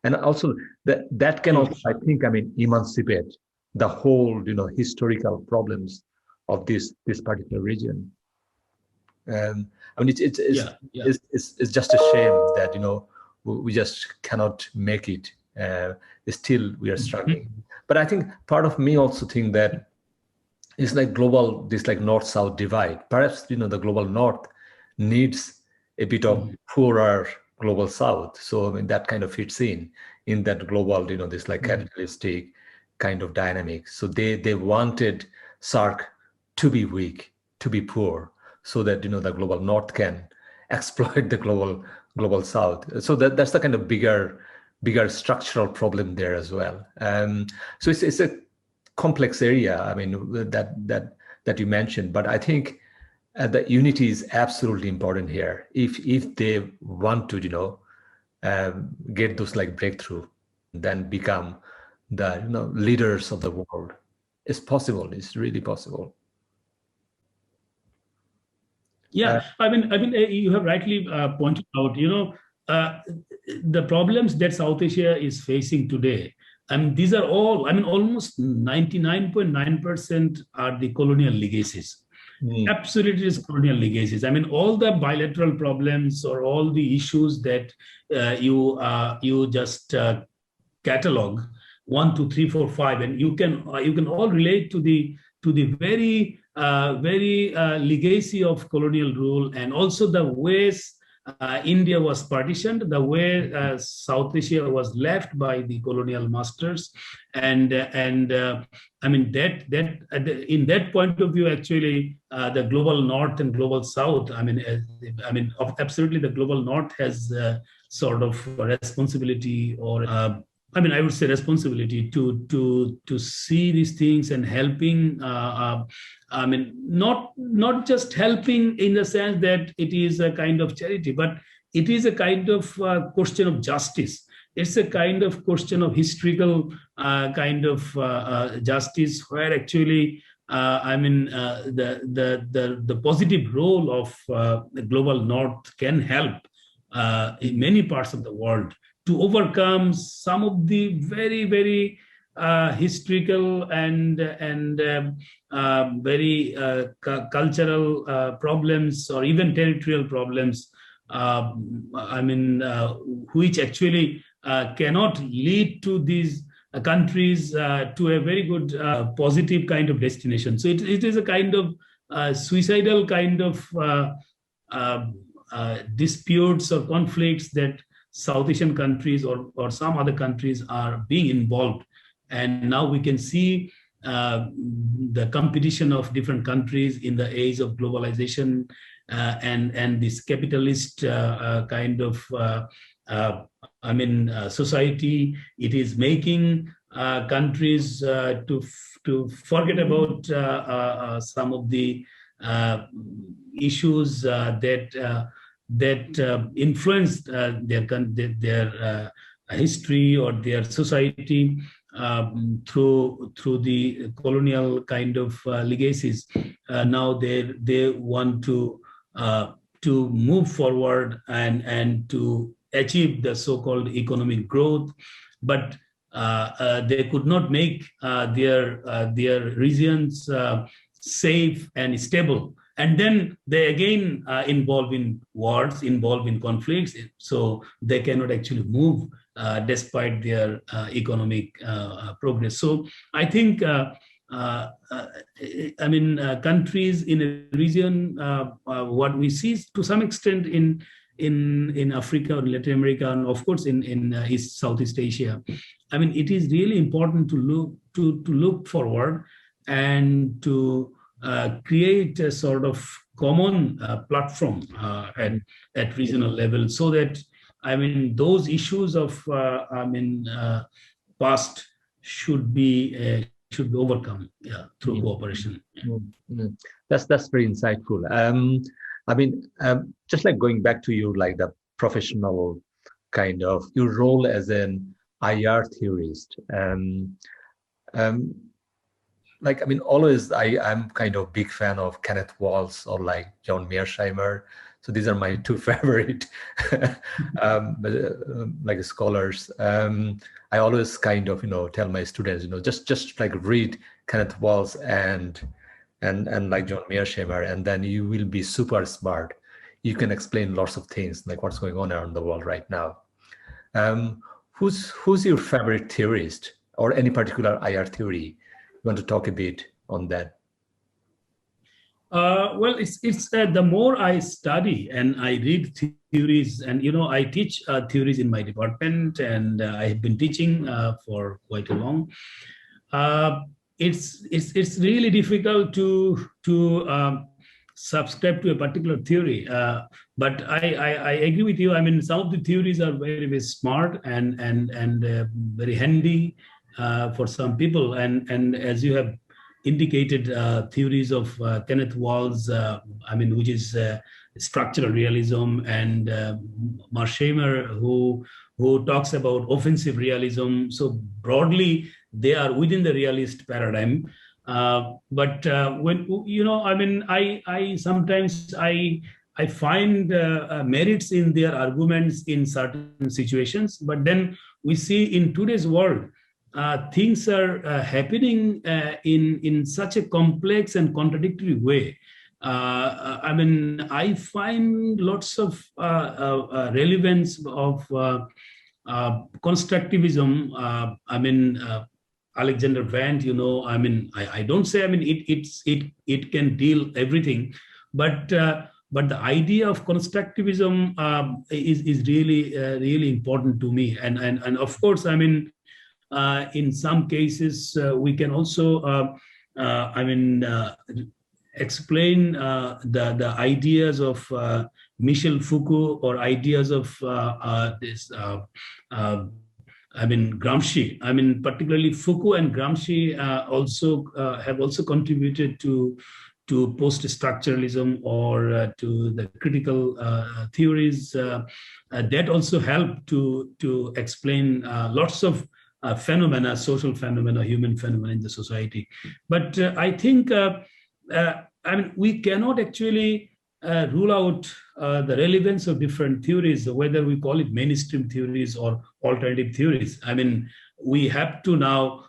And also that can also, I think, I mean, emancipate the whole, historical problems of this particular region. I mean, it's just a shame that, we just cannot make it. Still, we are struggling. But I think part of me also think that it's like this like north-south divide. Perhaps, the global north needs a bit of poorer global south. So, I mean, that kind of fits in that global, this like capitalistic kind of dynamic. So they wanted Sarc to be weak, to be poor, so that, the global north can exploit the global south. So that's the kind of bigger structural problem there as well. So it's a complex area, I mean, that you mentioned, but I think the unity is absolutely important here. If they want to, get those like breakthrough, then become the leaders of the world. It's possible. It's really possible. Yeah, I mean, you have rightly pointed out, the problems that South Asia is facing today. I mean, these are all, I mean, almost 99.9% are the colonial legacies. Absolutely, it is colonial legacies. I mean, all the bilateral problems or all the issues that you just catalog 1, 2, 3, 4, 5, and you can all relate to the very legacy of colonial rule, and also the ways India was partitioned, the way South Asia was left by the colonial masters, and I mean that in that point of view, actually, the global North and global South. I mean, absolutely, the global North has sort of a responsibility, or I mean, I would say responsibility to see these things and helping. I mean, not just helping in the sense that it is a kind of charity, but it is a kind of question of justice. It's a kind of question of historical kind of justice, where actually, I mean, the positive role of the global North can help in many parts of the world to overcome some of the very historical and very cultural problems, or even territorial problems. I mean, which actually cannot lead to these countries to a very good positive kind of destination. So it is a kind of suicidal kind of disputes or conflicts that South Asian countries or some other countries are being involved. And now we can see the competition of different countries in the age of globalization and this capitalist kind of society. It is making countries to forget about some of the issues that influenced their history or their society through the colonial kind of legacies. Now they want to move forward and to achieve the so-called economic growth, but they could not make their regions safe and stable. And then they again involve in wars, involve in conflicts, so they cannot actually move despite their economic progress. So I think, countries in a region, what we see to some extent in Africa or Latin America, and of course in Southeast Asia. I mean, it is really important to look forward and to create a sort of common platform at regional level, so that those issues of past should be overcome through cooperation. That's very insightful. Just like going back to you, like the professional kind of your role as an IR theorist. Always I'm kind of big fan of Kenneth Waltz or like John Mearsheimer. So these are my two favorite like scholars. I always kind of tell my students just like read Kenneth Waltz and like John Mearsheimer, and then you will be super smart. You can explain lots of things like what's going on around the world right now. Who's your favorite theorist, or any particular IR theory? You want to talk a bit on that? Well, it's the more I study and I read theories, and I teach theories in my department, and I have been teaching for quite a long. It's really difficult to subscribe to a particular theory, but I agree with you. I mean, some of the theories are very smart and very handy for some people, and as you have indicated, theories of Kenneth Waltz, which is structural realism, and Mearsheimer, who talks about offensive realism. So broadly, they are within the realist paradigm. But when I sometimes find merits in their arguments in certain situations, but then we see in today's world, things are happening in such a complex and contradictory way I mean, I find lots of relevance of constructivism. I mean, Alexander Vand, I mean, I don't say, I mean, it can deal everything, but the idea of constructivism is really important to me, and of course, I mean, in some cases we can also I mean explain the ideas of Michel Foucault, or ideas of this I mean, Gramsci. I mean, particularly Foucault and Gramsci also have also contributed to post-structuralism, or to the critical theories that also help to explain lots of phenomena, social phenomena, human phenomena in the society. But I think, I mean, we cannot actually rule out the relevance of different theories, whether we call it mainstream theories or alternative theories. I mean, we have to now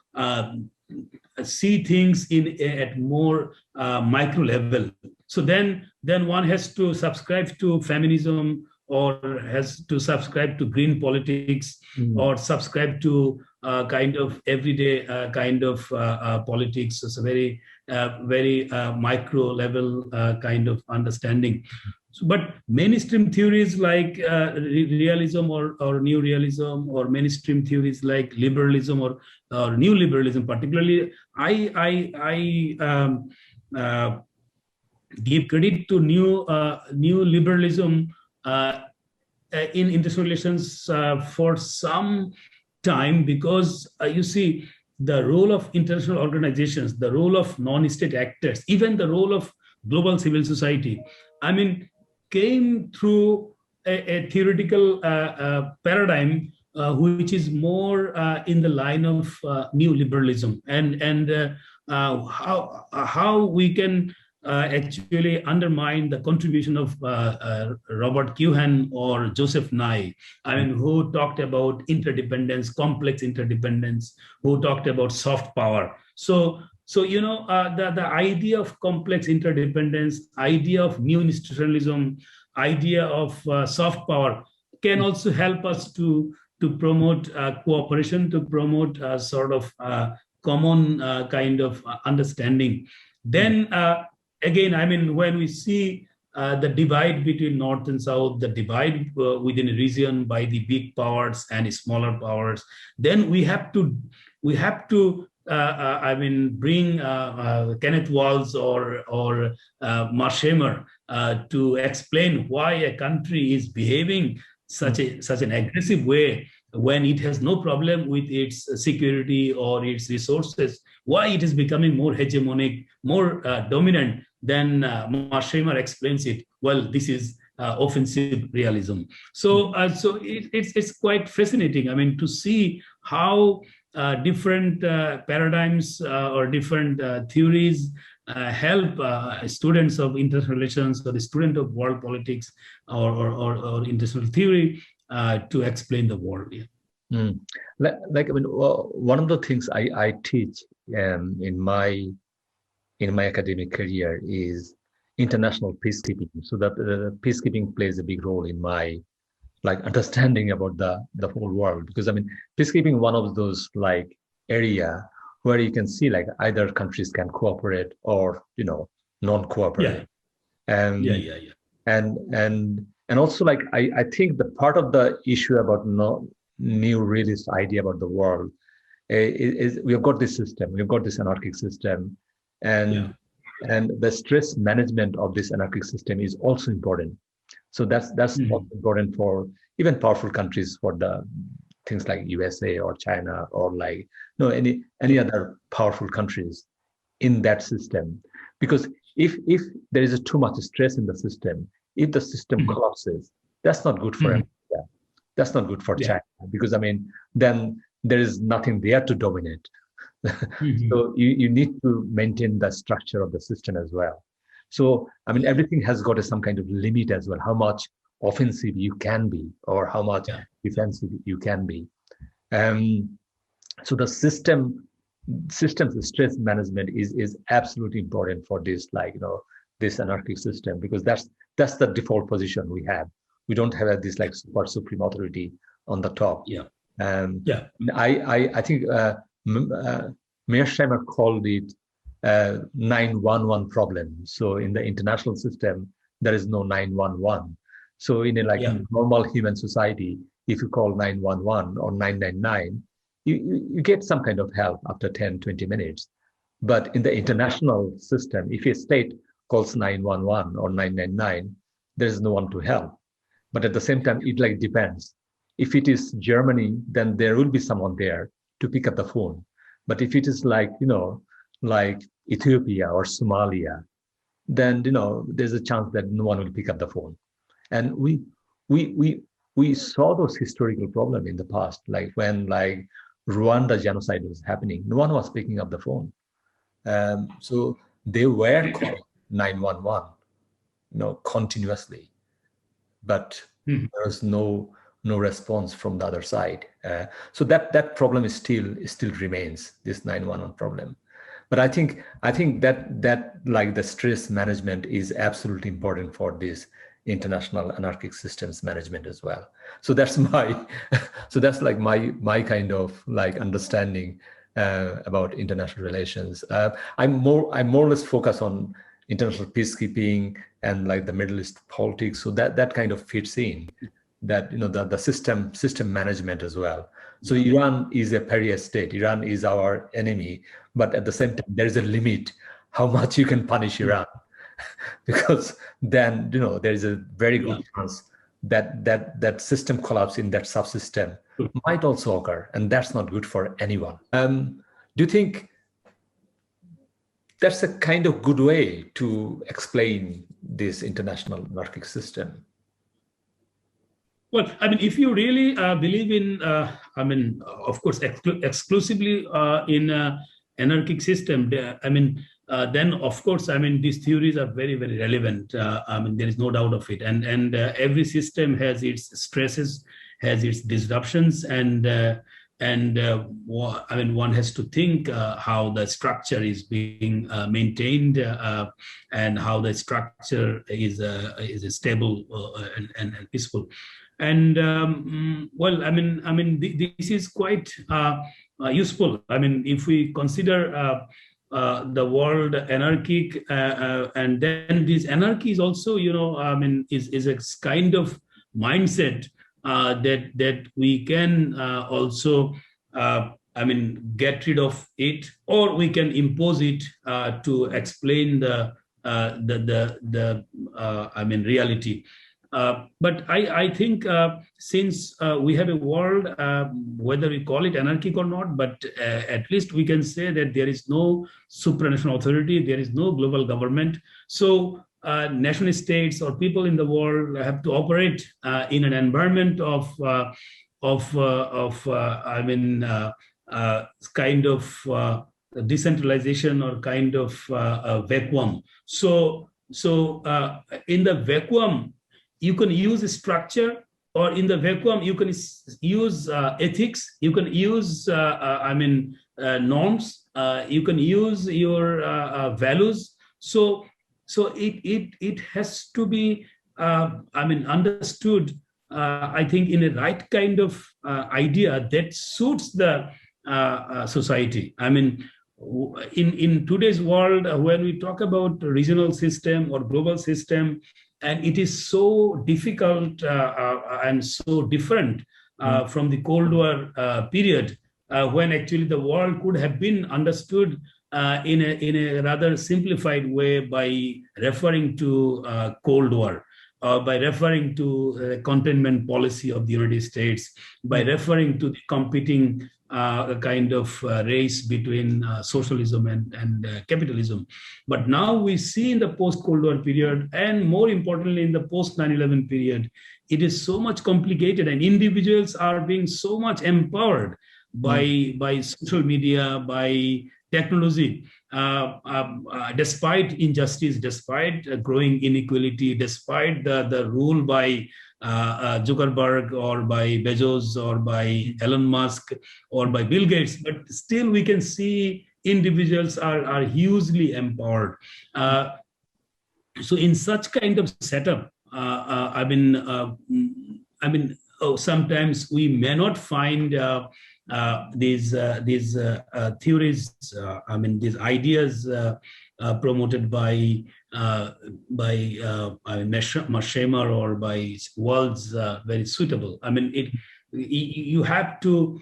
see things at more micro level. So then one has to subscribe to feminism, or has to subscribe to green politics, or subscribe to kind of everyday kind of politics. It's a very micro level kind of understanding. But mainstream theories like realism or new realism, or mainstream theories like liberalism or new liberalism, particularly, I give credit to new liberalism in international relations for some time, because you see the role of international organizations, the role of non-state actors, even the role of global civil society, I mean, came through a theoretical paradigm which is more in the line of new liberalism, and how we can actually undermine the contribution of Robert Keohane or Joseph Nye, I mean, who talked about interdependence, complex interdependence, who talked about soft power. So the idea of complex interdependence, idea of new institutionalism, idea of soft power can also help us to promote cooperation, to promote sort of common kind of understanding. Then again, I mean, when we see the divide between North and South, the divide within a region by the big powers and smaller powers, then we have to I mean, bring Kenneth Walls or Marsheimer to explain why a country is behaving such an aggressive way when it has no problem with its security or its resources, why it is becoming more hegemonic, more dominant. Then Marsheimer explains it. Well, this is offensive realism. So it's quite fascinating, I mean, to see how different paradigms or different theories help students of international relations, or the student of world politics, or international theory to explain the world. Yeah. Like I mean, one of the things I teach in my academic career is international peacekeeping. So that peacekeeping plays a big role in my understanding about the whole world, because I mean, peacekeeping, one of those area where you can see either countries can cooperate or non-cooperate. And also I think the part of the issue about new realist idea about the world is we've got this system, we've got this anarchic system, and the stress management of this anarchic system is also important. So that's also important for even powerful countries, for the things like USA or China or any other powerful countries in that system. Because if there is too much stress in the system, if the system collapses, that's not good for America. That's not good for China, because I mean, then there is nothing there to dominate. So you need to maintain the structure of the system as well. So, I mean, everything has got some kind of limit as well, how much offensive you can be or how much defensive you can be. So the system's stress management is absolutely important for this, this anarchic system, because that's the default position we have. We don't have this like super supreme authority on the top. Yeah. Yeah. I think Mearsheimer called it 911 problem. So in the international system, there is no 911. So in a normal human society, if you call 911 or 999, you get some kind of help after 10, 20 minutes. But in the international system, if a state calls 911 or 999, there is no one to help. But at the same time, it like depends. If it is Germany, then there will be someone there to pick up the phone. But if it is like, like Ethiopia or Somalia, then, there's a chance that no one will pick up the phone. And we saw those historical problems in the past, like when like Rwanda genocide was happening, no one was picking up the phone. So they were calling 911, continuously, but there was no response from the other side. So that problem is still remains, this 911 problem. But I think that like the stress management is absolutely important for this international anarchic systems management as well. So that's like my kind of like understanding about international relations. I'm more or less focused on international peacekeeping and like the Middle East politics. So that kind of fits in that, the system management as well. So Iran is a pariah state. Iran is our enemy, but at the same time, there is a limit how much you can punish Iran, because then, there is a very good chance that system collapse in that subsystem might also occur, and that's not good for anyone. Do you think that's a kind of good way to explain this international anarchic system? Well, I mean, if you really believe in, of course, exclusively in anarchic system, then of course, these theories are very, very relevant. There is no doubt of it. And every system has its stresses, has its disruptions, and one has to think how the structure is being maintained and how the structure is stable and peaceful. And this is quite useful. If we consider the world anarchic, and then this anarchy is also, is a kind of mindset that we can also, get rid of it, or we can impose it to explain the reality. But I think since we have a world, whether we call it anarchic or not, but at least we can say that there is no supranational authority, there is no global government. So nation states or people in the world have to operate in an environment of kind of decentralization or kind of vacuum. So in the vacuum, you can use a structure, or in the vacuum, you can use ethics, you can use, norms, you can use your values. So it has to be, understood, I think, in a right kind of idea that suits the society. In today's world, when we talk about regional system or global system, and it is so difficult and so different from the Cold War period, when actually the world could have been understood in a rather simplified way by referring to Cold War, by referring to the containment policy of the United States, by referring to the competing kind of race between socialism and capitalism. But now we see in the post-Cold War period, and more importantly in the post-9/11 period, it is so much complicated, and individuals are being so much empowered by social media, by technology, despite injustice, despite growing inequality, despite the rule by Zuckerberg or by Bezos or by Elon Musk or by Bill Gates, but still we can see individuals are hugely empowered. So in such kind of setup, sometimes we may not find these theories. These ideas promoted by Marsheimer or by Walls very suitable. You have to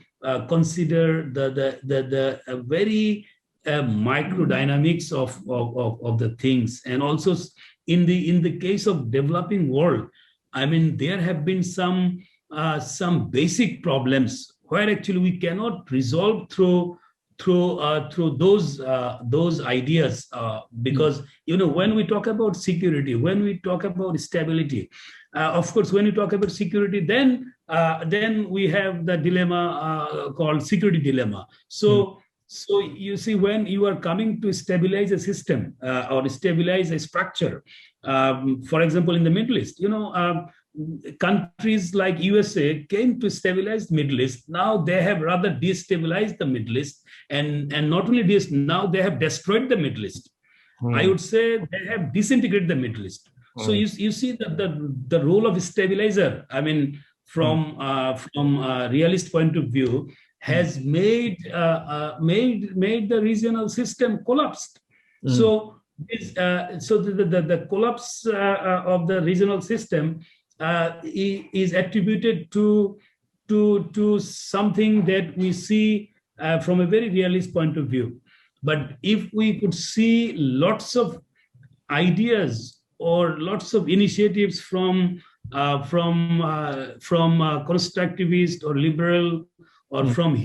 consider the very microdynamics of the things, and also in the case of developing world, there have been some basic problems where actually we cannot resolve through those ideas, because when we talk about security, when we talk about stability, of course, when we talk about security, then we have the dilemma called security dilemma. So you see, when you are coming to stabilize a system or stabilize a structure, for example, in the Middle East, countries like USA came to stabilize the Middle East. Now they have rather destabilized the Middle East, and not only this, now they have destroyed the Middle East. I would say they have disintegrated the Middle East. So you see that the role of stabilizer, from a realist point of view, has made the regional system collapsed. So the collapse of the regional system is attributed to something that we see from a very realist point of view. But if we could see lots of ideas or lots of initiatives from constructivist or liberal or from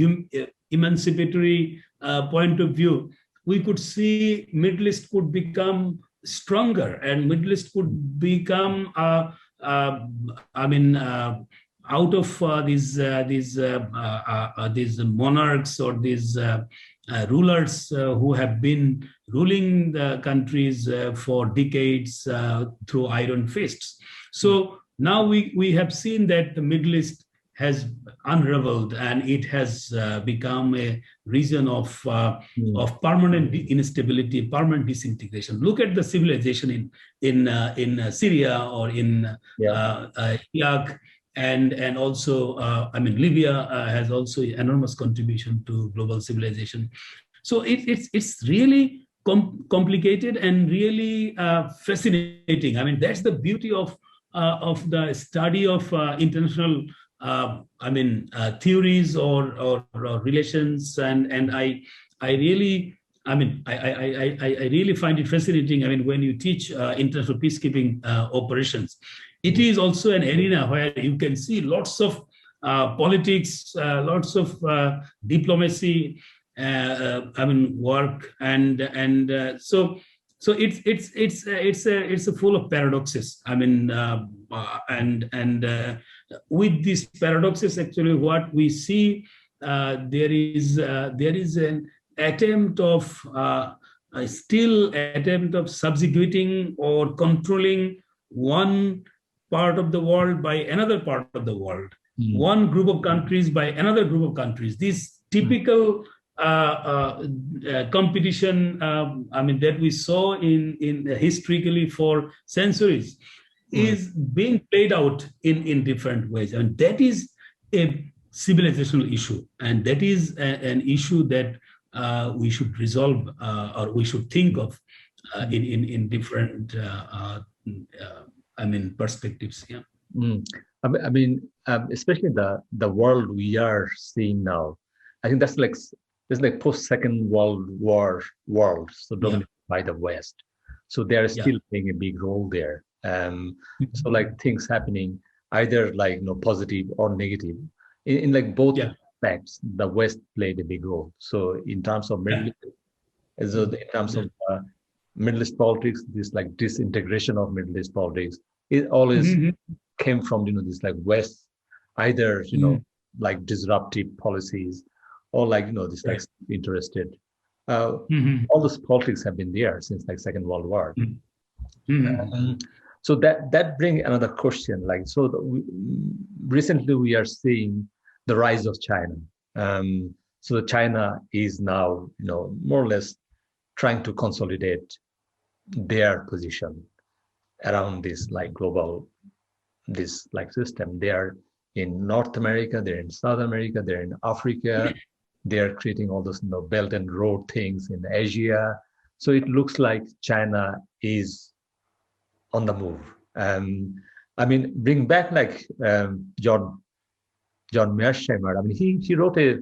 emancipatory point of view, we could see Middle East could become stronger, and Middle East could become out of these monarchs or these rulers who have been ruling the countries for decades through iron fists. So now we have seen that the Middle East has unraveled, and it has become a region of permanent instability, permanent disintegration. Look at the civilization in Syria or in Iraq, and also Libya has also enormous contribution to global civilization. So it's really complicated and really fascinating. That's the beauty of the study of international theories or relations, and I really find it fascinating. When you teach international peacekeeping operations, it is also an arena where you can see lots of politics, lots of diplomacy, work, and so it's full of paradoxes. With these paradoxes, actually, what we see, there is an attempt of subjugating or controlling one part of the world by another part of the world, one group of countries by another group of countries. This typical competition, that we saw in historically for centuries, is being played out in different ways. That is a civilizational issue, and that is an issue that we should resolve, or we should think of in different perspectives. Especially the world we are seeing now. I think that's like post-Second World War world, so dominated by the West. So they are still playing a big role there. So things happening either positive or negative. In both aspects, the West played a big role. So in terms of Middle East, of Middle East politics, this disintegration of Middle East politics, it always came from this West, either disruptive policies or this interested. All those politics have been there since Second World War. So that brings another question. Recently we are seeing the rise of China. So China is now more or less trying to consolidate their position. around this like global, this like system. They are in North America, they're in South America, they're in Africa, they're creating all those Belt and Road things in Asia. So it looks like China is on the move. I mean, bring back like John Mearsheimer. I mean, he wrote a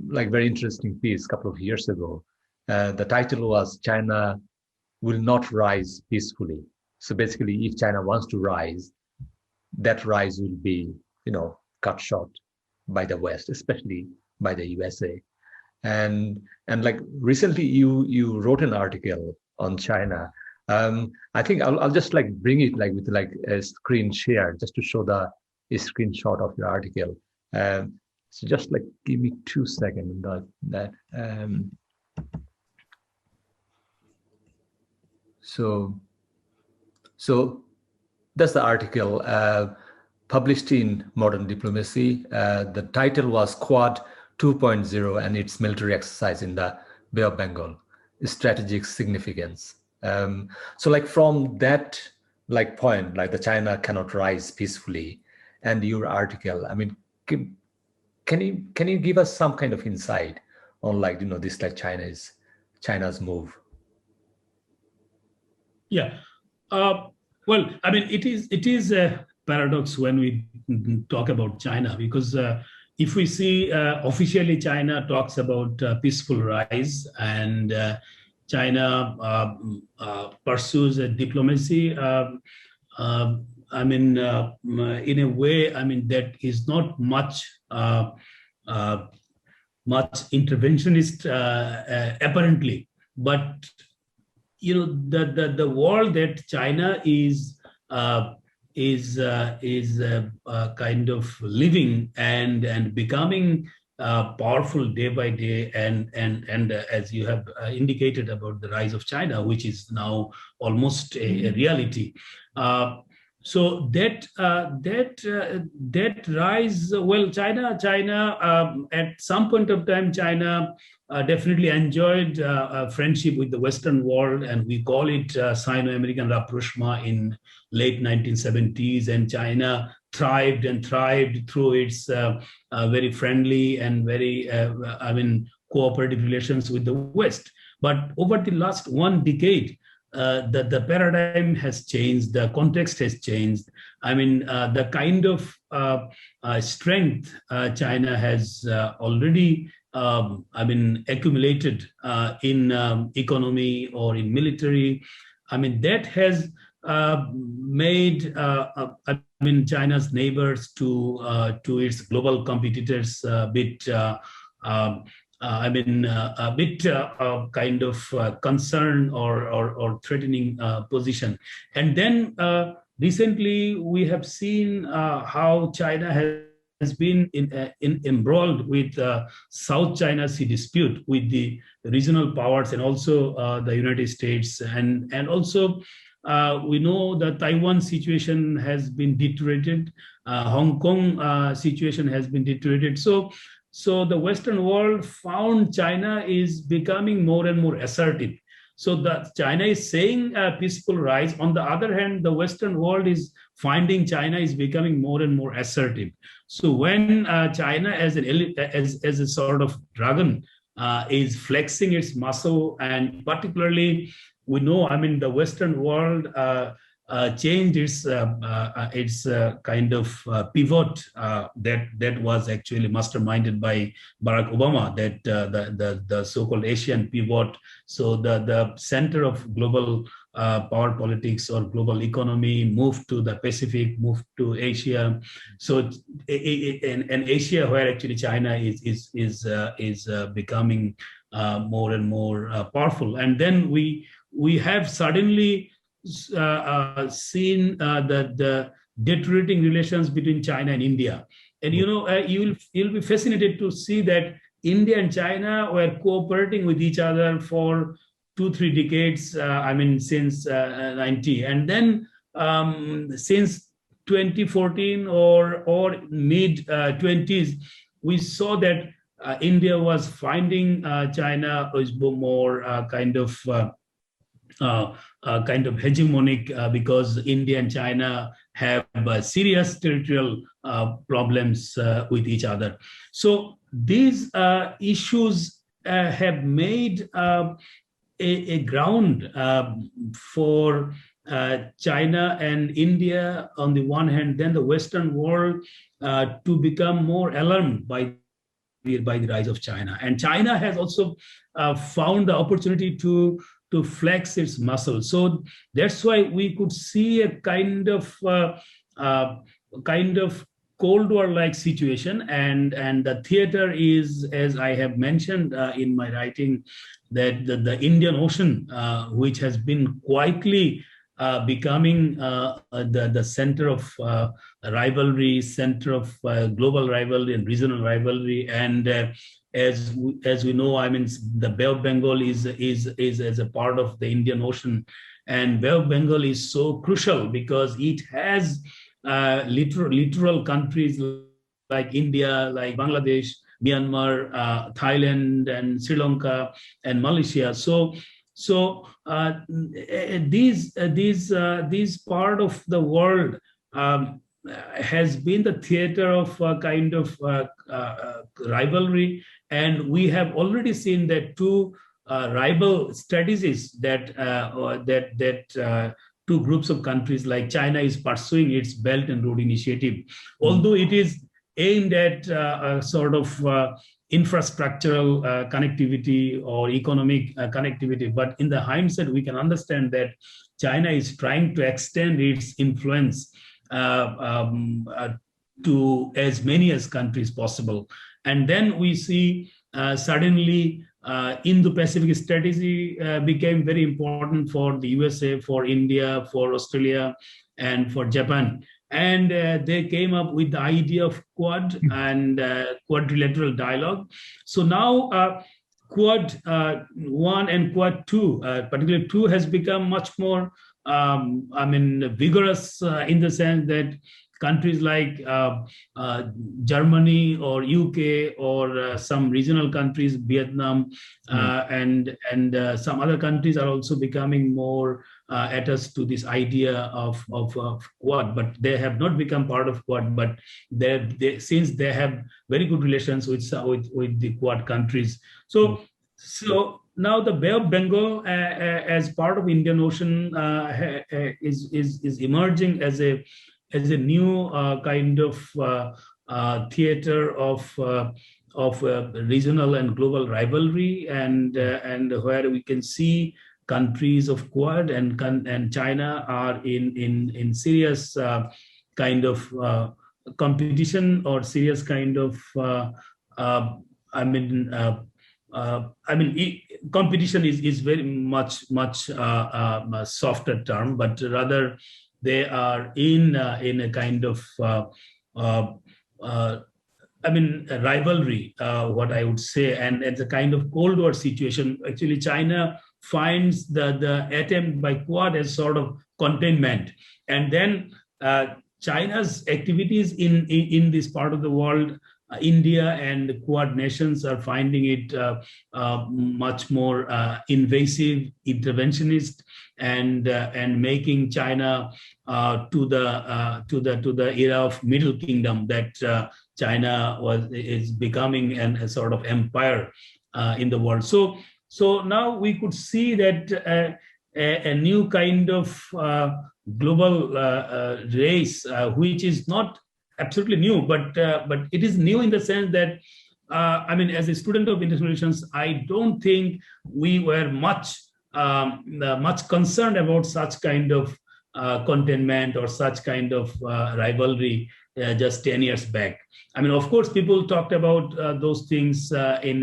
like very interesting piece a couple of years ago. The title was "China Will Not Rise Peacefully." So basically, if China wants to rise, that rise will be, cut short by the West, especially by the USA. And like recently, you wrote an article on China. I think I'll just like bring it like with like a screen share just to show a screenshot of your article. So just like give me 2 seconds on that. So that's the article published in Modern Diplomacy. The title was Quad 2.0 and its military exercise in the Bay of Bengal, strategic significance. So like from that like point, like the China cannot rise peacefully, and your article, I mean, can you give us some kind of insight on like this like China's move? Yeah. Well, I mean, it is a paradox when we talk about China, because if we see officially China talks about peaceful rise, and China pursues a diplomacy. I mean, in a way, I mean, that is not much interventionist apparently, but the world that China is kind of living and becoming powerful day by day, and as you have indicated about the rise of China, which is now almost a reality. So that rise, well, China at some point of time, China definitely enjoyed a friendship with the Western world, and we call it Sino-American rapprochement in late 1970s, and China thrived through its very friendly and very, cooperative relations with the West. But over the last 1 decade, the paradigm has changed, the context has changed. I mean, the kind of strength China has already accumulated in economy or in military. I mean, that has made China's neighbors to its global competitors a bit kind of concern or threatening position. And then recently we have seen how China has been embroiled with South China Sea dispute with the regional powers and also the United States, and also we know the Taiwan situation has been deteriorated, Hong Kong situation has been deteriorated. So the Western world found China is becoming more and more assertive. So that China is saying a peaceful rise. On the other hand, the Western world is finding China is becoming more and more assertive. So when China as a sort of dragon is flexing its muscle, and particularly we know, I mean, the Western world changed its kind of pivot that was actually masterminded by Barack Obama, that the so-called Asian pivot. So the center of global power politics or global economy moved to the Pacific, moved to Asia. So and Asia, where actually China is becoming more and more powerful. And then we have suddenly seen the deteriorating relations between China and India. And you'll be fascinated to see that India and China were cooperating with each other for 2-3 decades. Since 90, and then since 2014 or mid 20s, we saw that India was finding China was more kind of kind of hegemonic because India and China have serious territorial problems with each other. So these issues have made a ground for China and India on the one hand, then the Western world to become more alarmed by the rise of China. And China has also found the opportunity to flex its muscle. So that's why we could see a kind of Cold War-like situation, and the theater is, as I have mentioned in my writing, that the Indian Ocean, which has been quietly becoming the center of rivalry, center of global rivalry and regional rivalry, and as we know, I mean, the Bay of Bengal is as a part of the Indian Ocean, and Bay of Bengal is so crucial because it has literal countries like India, like Bangladesh, Myanmar, Thailand, and Sri Lanka, and Malaysia. So these part of the world has been the theater of a kind of rivalry, and we have already seen that two rival strategies that two groups of countries like China is pursuing its Belt and Road Initiative, although it is aimed at sort of infrastructural connectivity or economic connectivity. But in the hindsight, we can understand that China is trying to extend its influence to as many as countries possible. And then we see suddenly Indo-Pacific strategy became very important for the USA, for India, for Australia, and for Japan. And they came up with the idea of Quad and quadrilateral dialogue. So now Quad 1 and Quad 2, particularly 2, has become much more, vigorous in the sense that countries like Germany or UK or some regional countries, Vietnam, and some other countries are also becoming more attached to this idea of Quad, but they have not become part of Quad. But since they have very good relations with the Quad countries, so now the Bay of Bengal as part of Indian Ocean is emerging as a new kind of theater of regional and global rivalry, and where we can see countries of Quad and China are in serious kind of competition or serious kind of competition is very much softer term, but rather they are in a kind of rivalry, what I would say, and it's a kind of Cold War situation. Actually, China finds the attempt by Quad as sort of containment, and then China's activities in this part of the world, India and Quad nations are finding it much more invasive, interventionist, and making China to the era of Middle Kingdom that China is becoming a sort of empire in the world. So now we could see that a new kind of global race, which is not absolutely new, but it is new in the sense that as a student of international relations, I don't think we were much concerned about such kind of containment or such kind of rivalry just 10 years back. Of course, people talked about those things in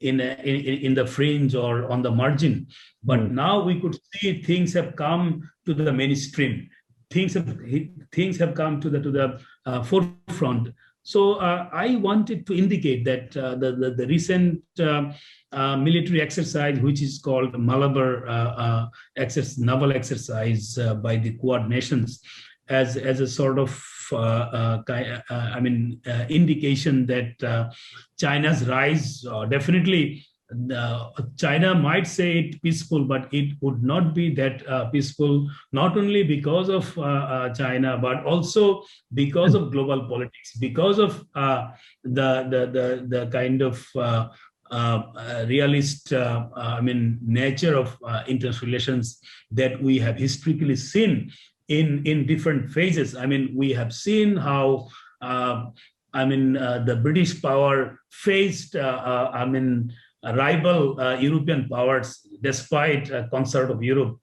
the fringe or on the margin, but now we could see things have come to the mainstream. Things have come to the forefront. So I wanted to indicate that the recent military exercise, which is called Malabar naval exercise by the Quad nations, as a sort of indication that China's rise definitely China might say it peaceful, but it would not be that peaceful, not only because of China, but also because of global politics, because of the kind of realist, nature of international relations that we have historically seen in different phases. I mean, we have seen how the British power faced rival European powers despite concert of Europe.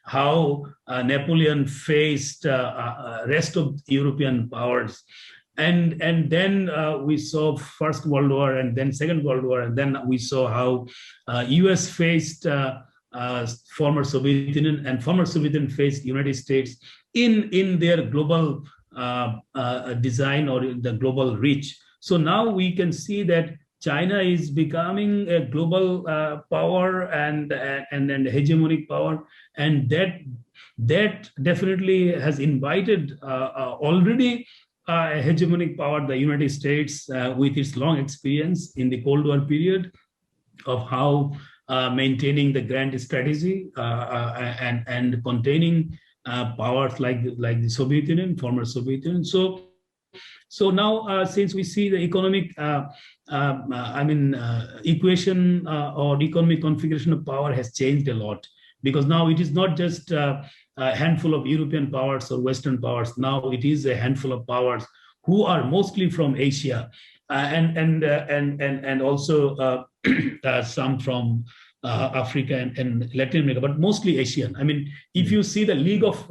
How Napoleon faced rest of European powers. And then we saw First World War and then Second World War. And then we saw how US faced former Soviet Union, and former Soviet Union faced United States in their global design or the global reach. So now we can see that China is becoming a global power and an hegemonic power, and that definitely has invited already a hegemonic power, the United States, with its long experience in the Cold War period of how maintaining the grand strategy and containing powers like the Soviet Union, former Soviet Union. So now, since we see the economic, equation or economic configuration of power has changed a lot, because now it is not just a handful of European powers or Western powers. Now it is a handful of powers who are mostly from Asia, and also some from Africa and Latin America, but mostly Asian. I mean, if you see the league of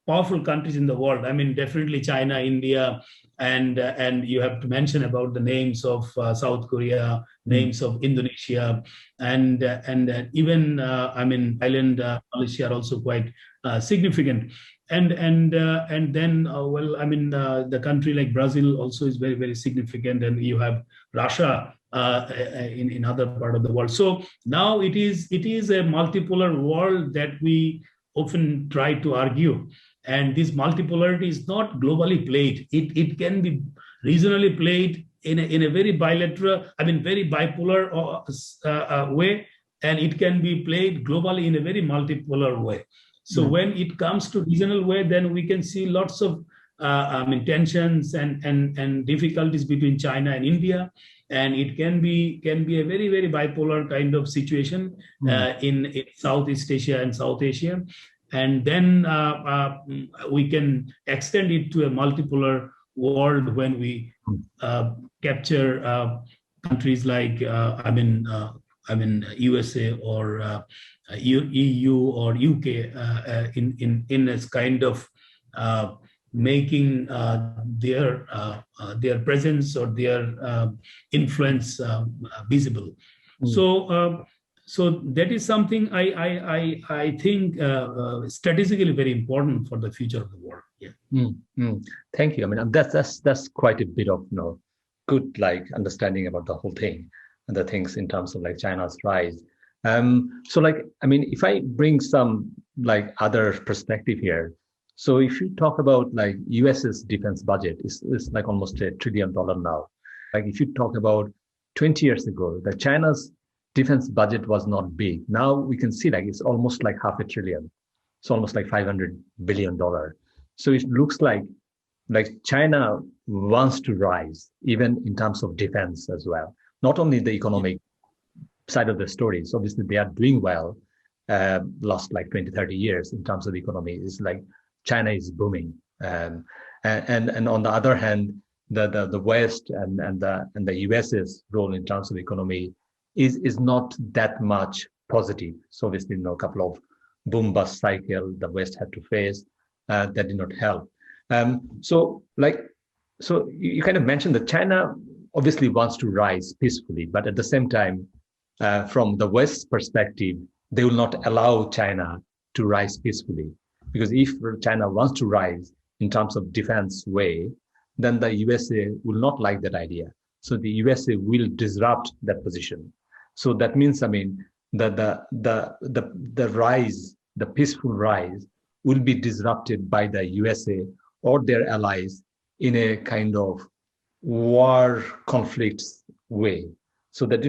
powerful countries in the world, I mean, definitely China, India, and you have to mention about the names of South Korea, names of Indonesia, and even Thailand, Malaysia are also quite significant. And then the country like Brazil also is very, very significant, and you have Russia in other part of the world. So now it is a multipolar world that we often try to argue. And this multipolarity is not globally played. It can be regionally played in a very bilateral, very bipolar way, and it can be played globally in a very multipolar way. So when it comes to regional way, then we can see lots of tensions and difficulties between China and India, and it can be a very, very bipolar kind of situation in Southeast Asia and South Asia. And then we can extend it to a multipolar world when we capture countries like USA or EU or UK in this kind of making their presence or their influence visible. So that is something I think strategically very important for the future of the world. Yeah. Thank you. I mean, that's quite a bit of good understanding about the whole thing and the things in terms of China's rise. If I bring some other perspective here. So if you talk about US's defense budget is almost $1 trillion now. If you talk about 20 years ago, the China's defense budget was not big. Now we can see it's almost $500 billion. It's almost $500 billion. So it looks like China wants to rise even in terms of defense as well. Not only the economic side of the stories. Obviously they are doing well last 20, 30 years in terms of the economy. It's China is booming. And on the other hand, the West and the US's role in terms of economy is not that much positive. So obviously, a couple of boom bust cycle the West had to face that did not help. So you kind of mentioned that China obviously wants to rise peacefully, but at the same time, from the West's perspective, they will not allow China to rise peacefully, because if China wants to rise in terms of defense way, then the USA will not like that idea. So the USA will disrupt that position. So that means, the rise, the peaceful rise, will be disrupted by the USA or their allies in a kind of war conflicts way. So that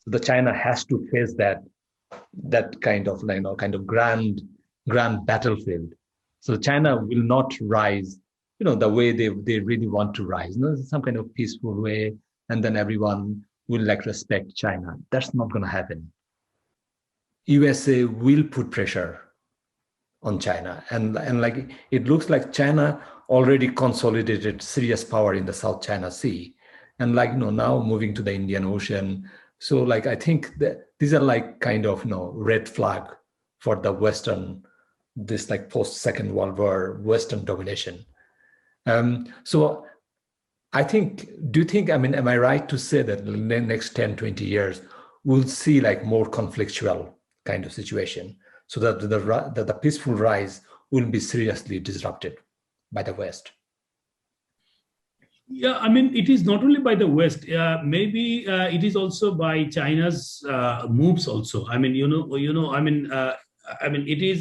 The China has to face that kind of grand battlefield. So China will not rise, the way they really want to rise, some kind of peaceful way, and then everyone will respect China. That's not going to happen. USA will put pressure on China, and it looks like China already consolidated serious power in the South China Sea, and now moving to the Indian Ocean. So I think that these are kind of red flag for the Western, this post Second World War Western domination. So I think, do you think, am I right to say that in the next 10, 20 years, we'll see more conflictual kind of situation, so that the peaceful rise will be seriously disrupted by the West? Yeah, it is not only by the West. Maybe it is also by China's moves also. It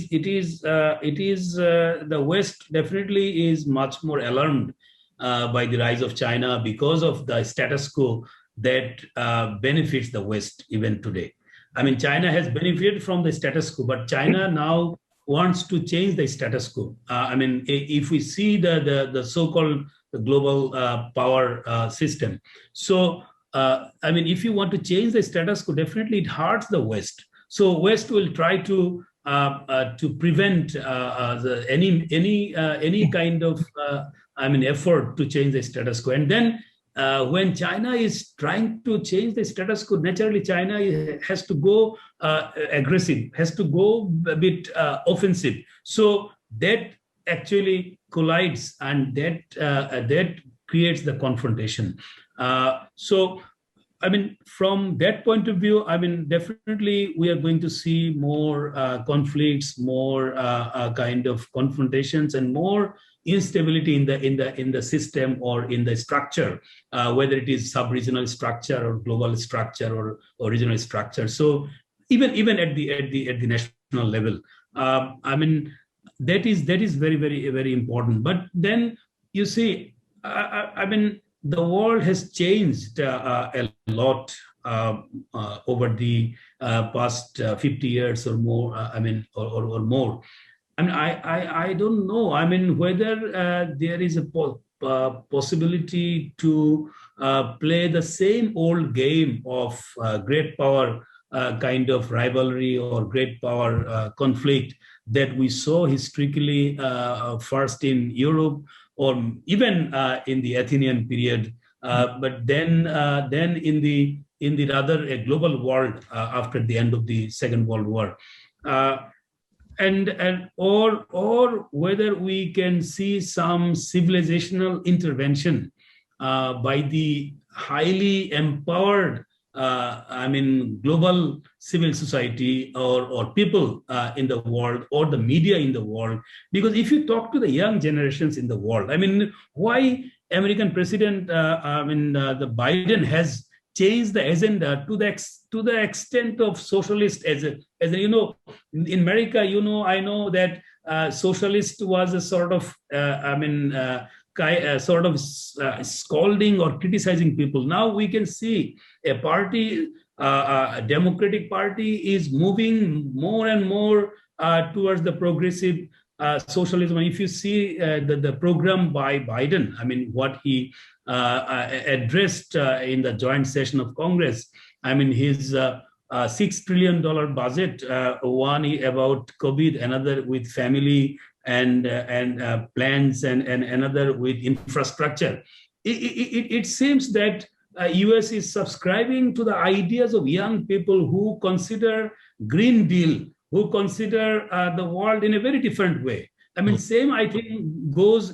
is the West definitely is much more alarmed by the rise of China because of the status quo that benefits the West even today. China has benefited from the status quo, but China now wants to change the status quo. If we see the so-called global power system, so if you want to change the status quo, definitely it hurts the West. So West will try to prevent any kind of effort to change the status quo. And then when China is trying to change the status quo, naturally China has to go aggressive, has to go a bit offensive. So that actually collides, and that creates the confrontation. From that point of view, definitely we are going to see more conflicts, more kind of confrontations, and more instability in the system or in the structure, whether it is sub-regional structure or global structure or regional structure. So even at the national level, that is very, very, very important. But then you see, the world has changed a lot over the past 50 years or more. Or more. I don't know. Whether there is a possibility to play the same old game of great power kind of rivalry or great power conflict that we saw historically first in Europe or even in the Athenian period, but then in the rather a global world after the end of the Second World War. Or whether we can see some civilizational intervention by the highly empowered, global civil society or people in the world or the media in the world. Because if you talk to the young generations in the world, why American President, the Biden has changed the agenda to the extent of socialist as in America, I know that socialist was a sort of scolding or criticizing people. Now we can see a party, a Democratic Party, is moving more and more towards the progressive socialism. And if you see the program by Biden, what he addressed in the joint session of Congress, his $6 trillion budget, one about COVID, another with family and plans, and another with infrastructure. It seems that US is subscribing to the ideas of young people who consider Green Deal, who consider the world in a very different way. Same I think goes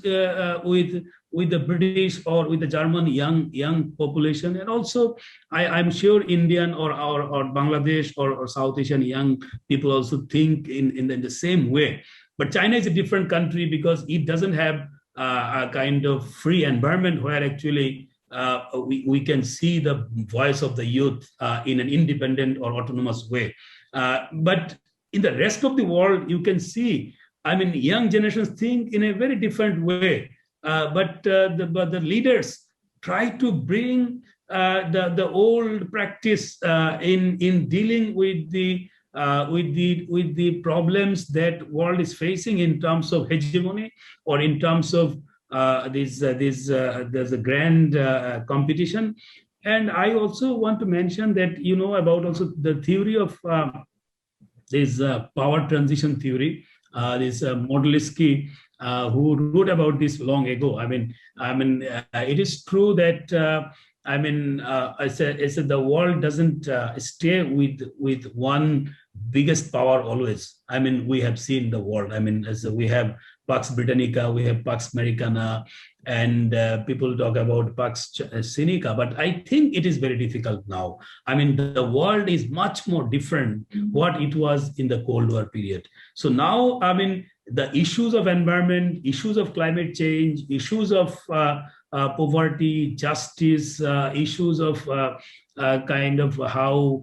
with the British or with the German young population, and also I'm sure Indian or Bangladesh or South Asian young people also think in the same way. But China is a different country because it doesn't have a kind of free environment where actually we can see the voice of the youth in an independent or autonomous way. But in the rest of the world, you can see, young generations think in a very different way. But the leaders try to bring the old practice in dealing with the problems that world is facing in terms of hegemony or in terms of there's a grand competition. And I also want to mention that about also the theory of this power transition theory, this Modelinsky, who wrote about this long ago. It is true that I said the world doesn't stay with one biggest power always. We have seen the world. As we have Pax Britannica, we have Pax Americana, and people talk about Pax Sinica. But I think it is very difficult now. The world is much more different what it was in the Cold War period. So now, the issues of environment, issues of climate change, issues of poverty, justice, issues of kind of how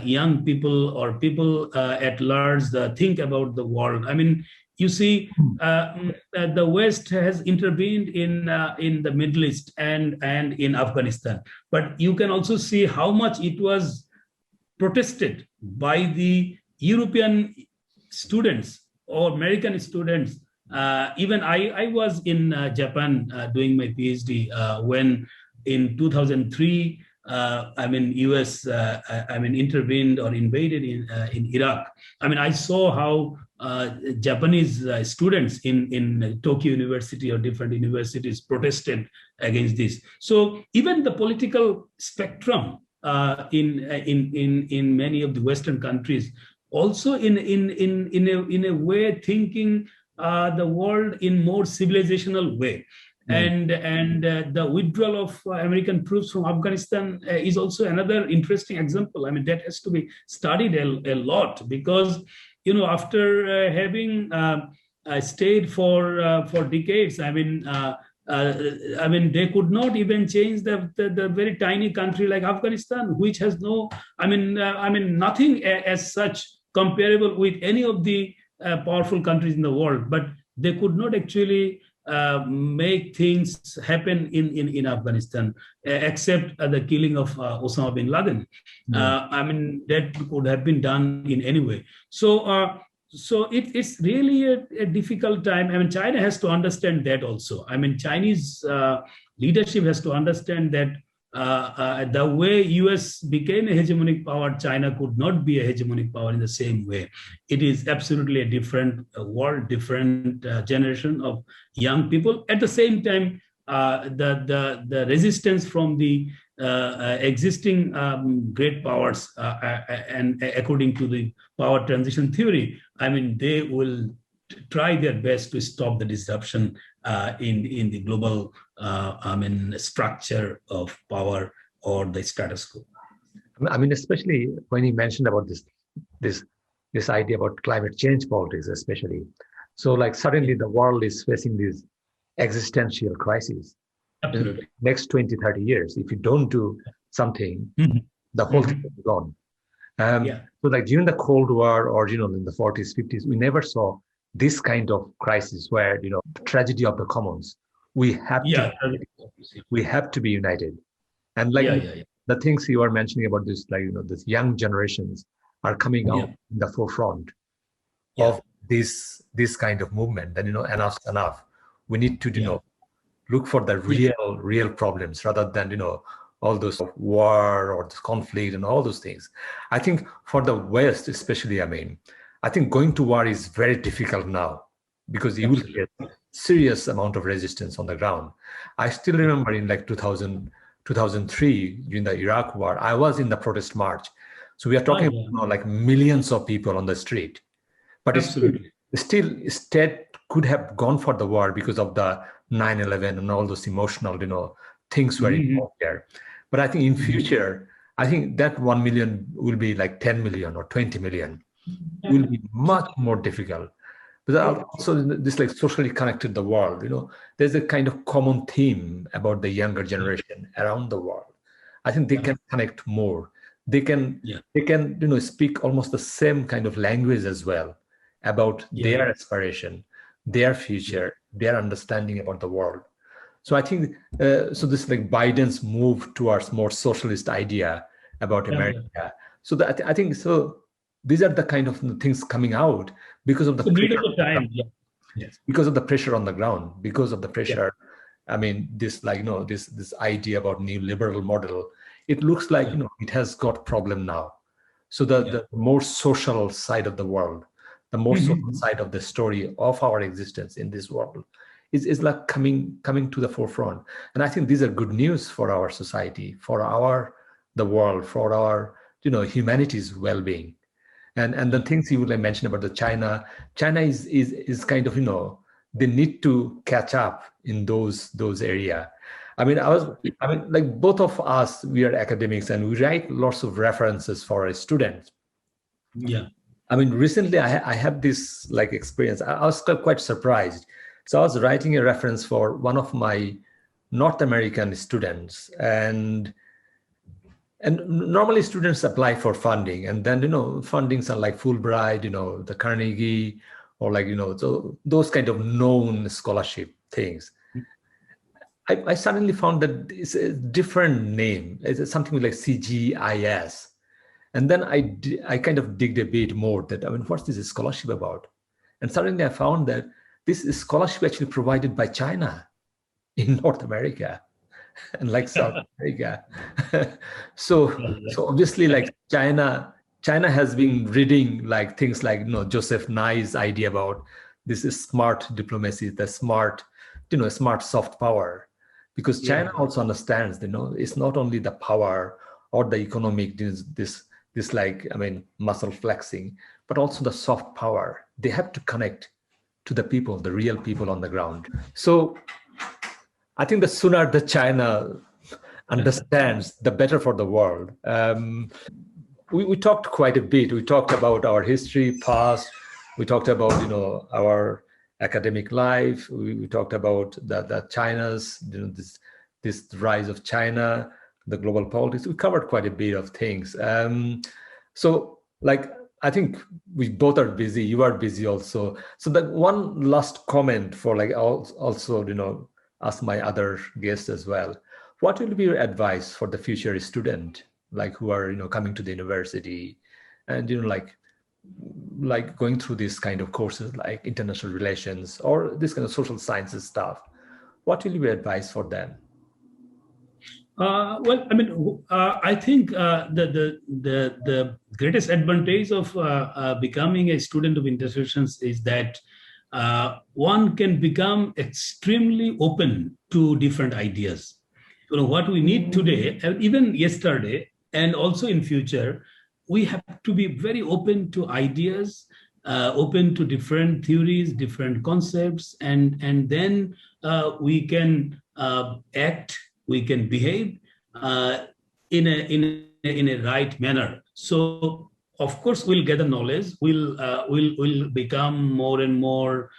young people or people at large think about the world. You see, the West has intervened in the Middle East and in Afghanistan, but you can also see how much it was protested by the European students or American students. Even I was in Japan doing my PhD when in 2003, US intervened or invaded in Iraq. I saw how Japanese students in Tokyo University or different universities protested against this. So even the political spectrum in many of the Western countries also in a way thinking the world in more civilizational way. And the withdrawal of American troops from Afghanistan is also another interesting example. That has to be studied a lot, because after having stayed for decades, they could not even change the very tiny country like Afghanistan, which has no, nothing as such comparable with any of the powerful countries in the world. But they could not actually make things happen in Afghanistan, except the killing of Osama bin Laden. That could have been done in any way. So it's really a difficult time. China has to understand that also. Chinese leadership has to understand that the way US became a hegemonic power, China could not be a hegemonic power in the same way. It is absolutely a different world, different generation of young people. At the same time, the resistance from the existing great powers, and according to the power transition theory, they will try their best to stop the disruption in the global structure of power or the status quo. Especially when you mentioned about this idea about climate change politics, especially. So suddenly the world is facing this existential crisis. Absolutely. In the next 20, 30 years, if you don't do something, the whole thing is gone. So during the Cold War or, in the 40s, 50s, we never saw this kind of crisis where, the tragedy of the commons, we have to be united. And the things you are mentioning about this, this young generations are coming out in the forefront of this kind of movement. Then, enough's enough. We need to, look for the real problems rather than, all those war or conflict and all those things. I think for the West, especially, I think going to war is very difficult now because you will get serious amount of resistance on the ground. I still remember in 2003 during the Iraq war, I was in the protest march. So we are talking about millions of people on the street. But still state could have gone for the war because of the 9/11 and all those emotional, things were involved there. But I think in future, I think that 1 million will be 10 million or 20 million. Will be much more difficult. But also this socially connected the world, there's a kind of common theme about the younger generation around the world. I think they can connect more. They can speak almost the same kind of language as well about their aspiration, their future, their understanding about the world. So I think so. This like Biden's move towards more socialist idea about America. Yeah. So that I think so. These are the kind of things coming out because of the need of the time. Yeah. Yes. Because of the pressure on the ground. Because of the pressure. Yeah. I mean, this like this idea about neoliberal model. It looks like it has got problem now. So the more social side of the world, the more social side of the story of our existence in this world is like coming to the forefront. And I think these are good news for our society, for the world, for our humanity's well-being. And the things you mentioned about the China is kind of they need to catch up in those area. I mean, like both of us, we are academics and we write lots of references for our students. Yeah. I mean, recently I had this like experience. I was quite surprised. So I was writing a reference for one of my North American students, and normally students apply for funding, and then fundings are like Fulbright, the Carnegie, or like so those kind of known scholarship things. I suddenly found that it's a different name. It's something like CGIS. And then I kind of digged a bit more that, I mean, what's this scholarship about? And suddenly I found that this is scholarship actually provided by China in North America and like South America. So obviously like China has been reading like things like, Joseph Nye's idea about this is smart diplomacy, the smart, smart soft power. Because China also understands, it's not only the power or the economic, this like, I mean, muscle flexing, but also the soft power. They have to connect to the people, the real people on the ground. So I think the sooner the China understands, the better for the world. We talked quite a bit. We talked about our history, past. We talked about, our academic life. We talked about the China's, this rise of China, the global politics. We covered quite a bit of things. So like, I think we both are busy. You are busy also. So that one last comment for like also, ask my other guests as well. What will be your advice for the future student, like who are, coming to the university and, like going through this kind of courses like international relations or this kind of social sciences stuff? What will be your advice for them? Well, I mean, I think the greatest advantage of becoming a student of institutions is that one can become extremely open to different ideas. What we need today, and even yesterday, and also in future, we have to be very open to ideas, open to different theories, different concepts, and then we can act, we can behave in a right manner. So of course we'll gather knowledge, we'll become more and more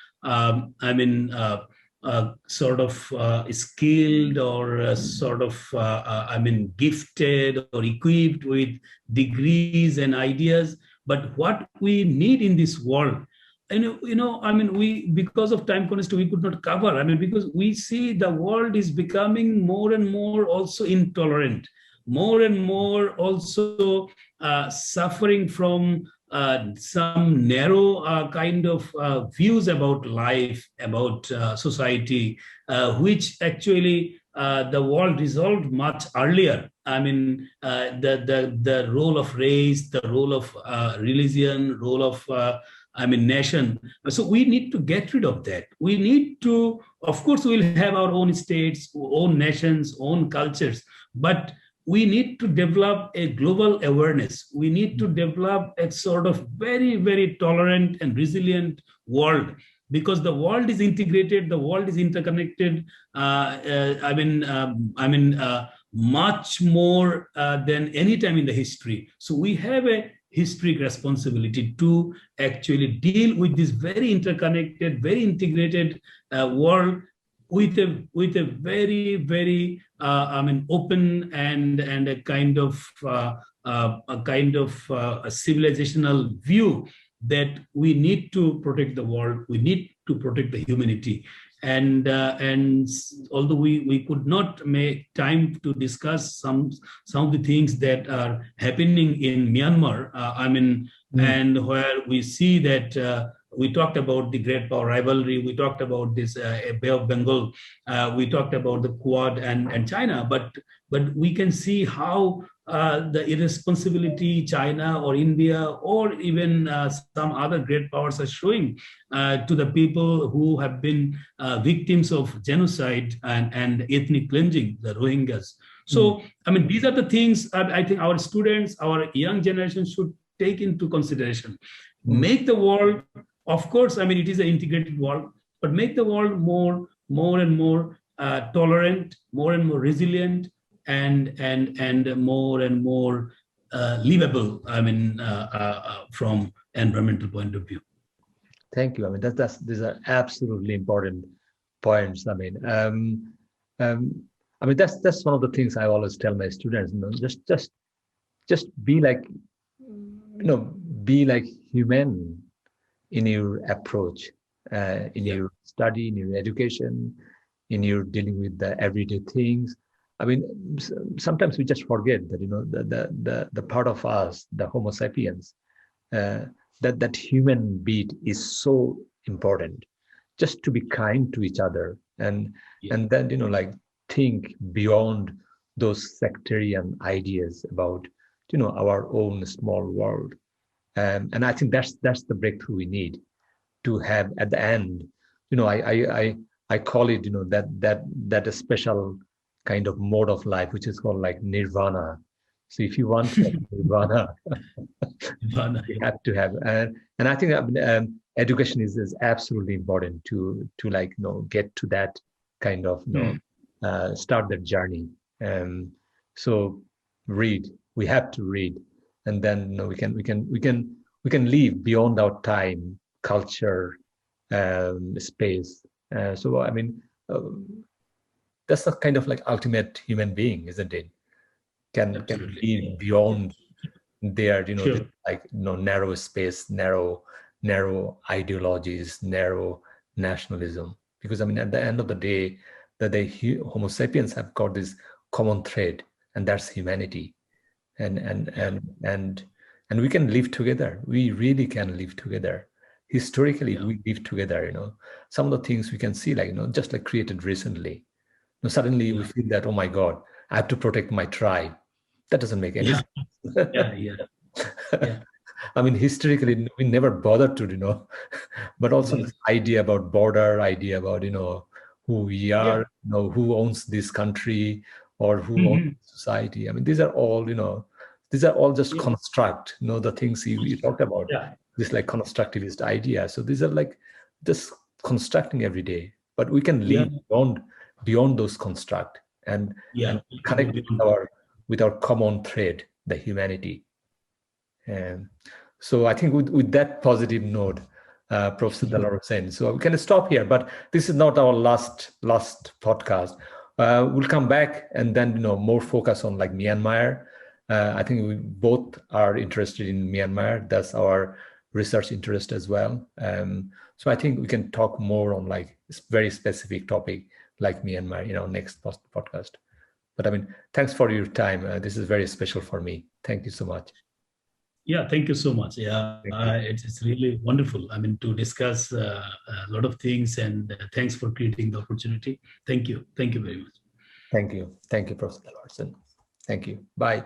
sort of skilled or gifted or equipped with degrees and ideas. But what we need in this world, we, because of time constraints, we could not cover. Because we see the world is becoming more and more also intolerant, more and more also suffering from some narrow kind of views about life, about society, which actually the world resolved much earlier. The role of race, the role of religion, role of nation. So we need to get rid of that. We need to, of course, we'll have our own states, own nations, own cultures, but we need to develop a global awareness. We need to develop a sort of very, very tolerant and resilient world, because the world is integrated, the world is interconnected. Much more than any time in the history. So we have a historic responsibility to actually deal with this very interconnected, very integrated world with a very, very open and a kind of a civilizational view that we need to protect the world, we need to protect the humanity. and although we could not make time to discuss some of the things that are happening in Myanmar, and where we see that we talked about the great power rivalry, we talked about this Bay of Bengal, we talked about the Quad and China, but we can see how the irresponsibility China or India or even some other great powers are showing to the people who have been victims of genocide and ethnic cleansing, the Rohingyas. So, these are the things I think our students, our young generation should take into consideration. Make the world, of course, it is an integrated world, but make the world more and more tolerant, more and more resilient, and more and more livable. From environmental point of view. Thank you. These are absolutely important points. That's one of the things I always tell my students. Just be like, be like human in your approach, in your study, in your education, in your dealing with the everyday things. Sometimes we just forget that the part of us, the Homo sapiens, that human beat is so important. Just to be kind to each other, and then think beyond those sectarian ideas about our own small world. And I think that's the breakthrough we need to have at the end. I call it that a special kind of mode of life, which is called like nirvana. So if you want nirvana, you have to have. And I think education is absolutely important to get to that kind of start that journey. So read. We have to read, and then we can live beyond our time, culture, space. That's the kind of ultimate human being, isn't it? Can live beyond their narrow space, narrow ideologies, narrow nationalism. Because at the end of the day, the Homo sapiens have got this common thread, and that's humanity. And we can live together. We really can live together. Historically, we live together. Some of the things we can see, just created recently. Suddenly we feel that, oh my God, I have to protect my tribe. That doesn't make any sense. Historically, we never bothered to, but also this idea about border, idea about, who we are, who owns this country or who owns society. These are all, just construct, the things you talked about, this constructivist idea. So these are just constructing every day, but we can live beyond those construct and connect with our common thread, the humanity. So I think with that positive note, Professor Delwar Hossain, so we can stop here, but this is not our last podcast. We'll come back and then more focus on Myanmar. I think we both are interested in Myanmar. That's our research interest as well. So I think we can talk more on very specific topic like Myanmar in our next podcast. But thanks for your time. This is very special for me. Thank you so much. Yeah, thank you so much. Yeah, it's really wonderful. To discuss a lot of things, and thanks for creating the opportunity. Thank you. Thank you very much. Thank you. Thank you, Professor Delwar Hossain. Thank you. Bye.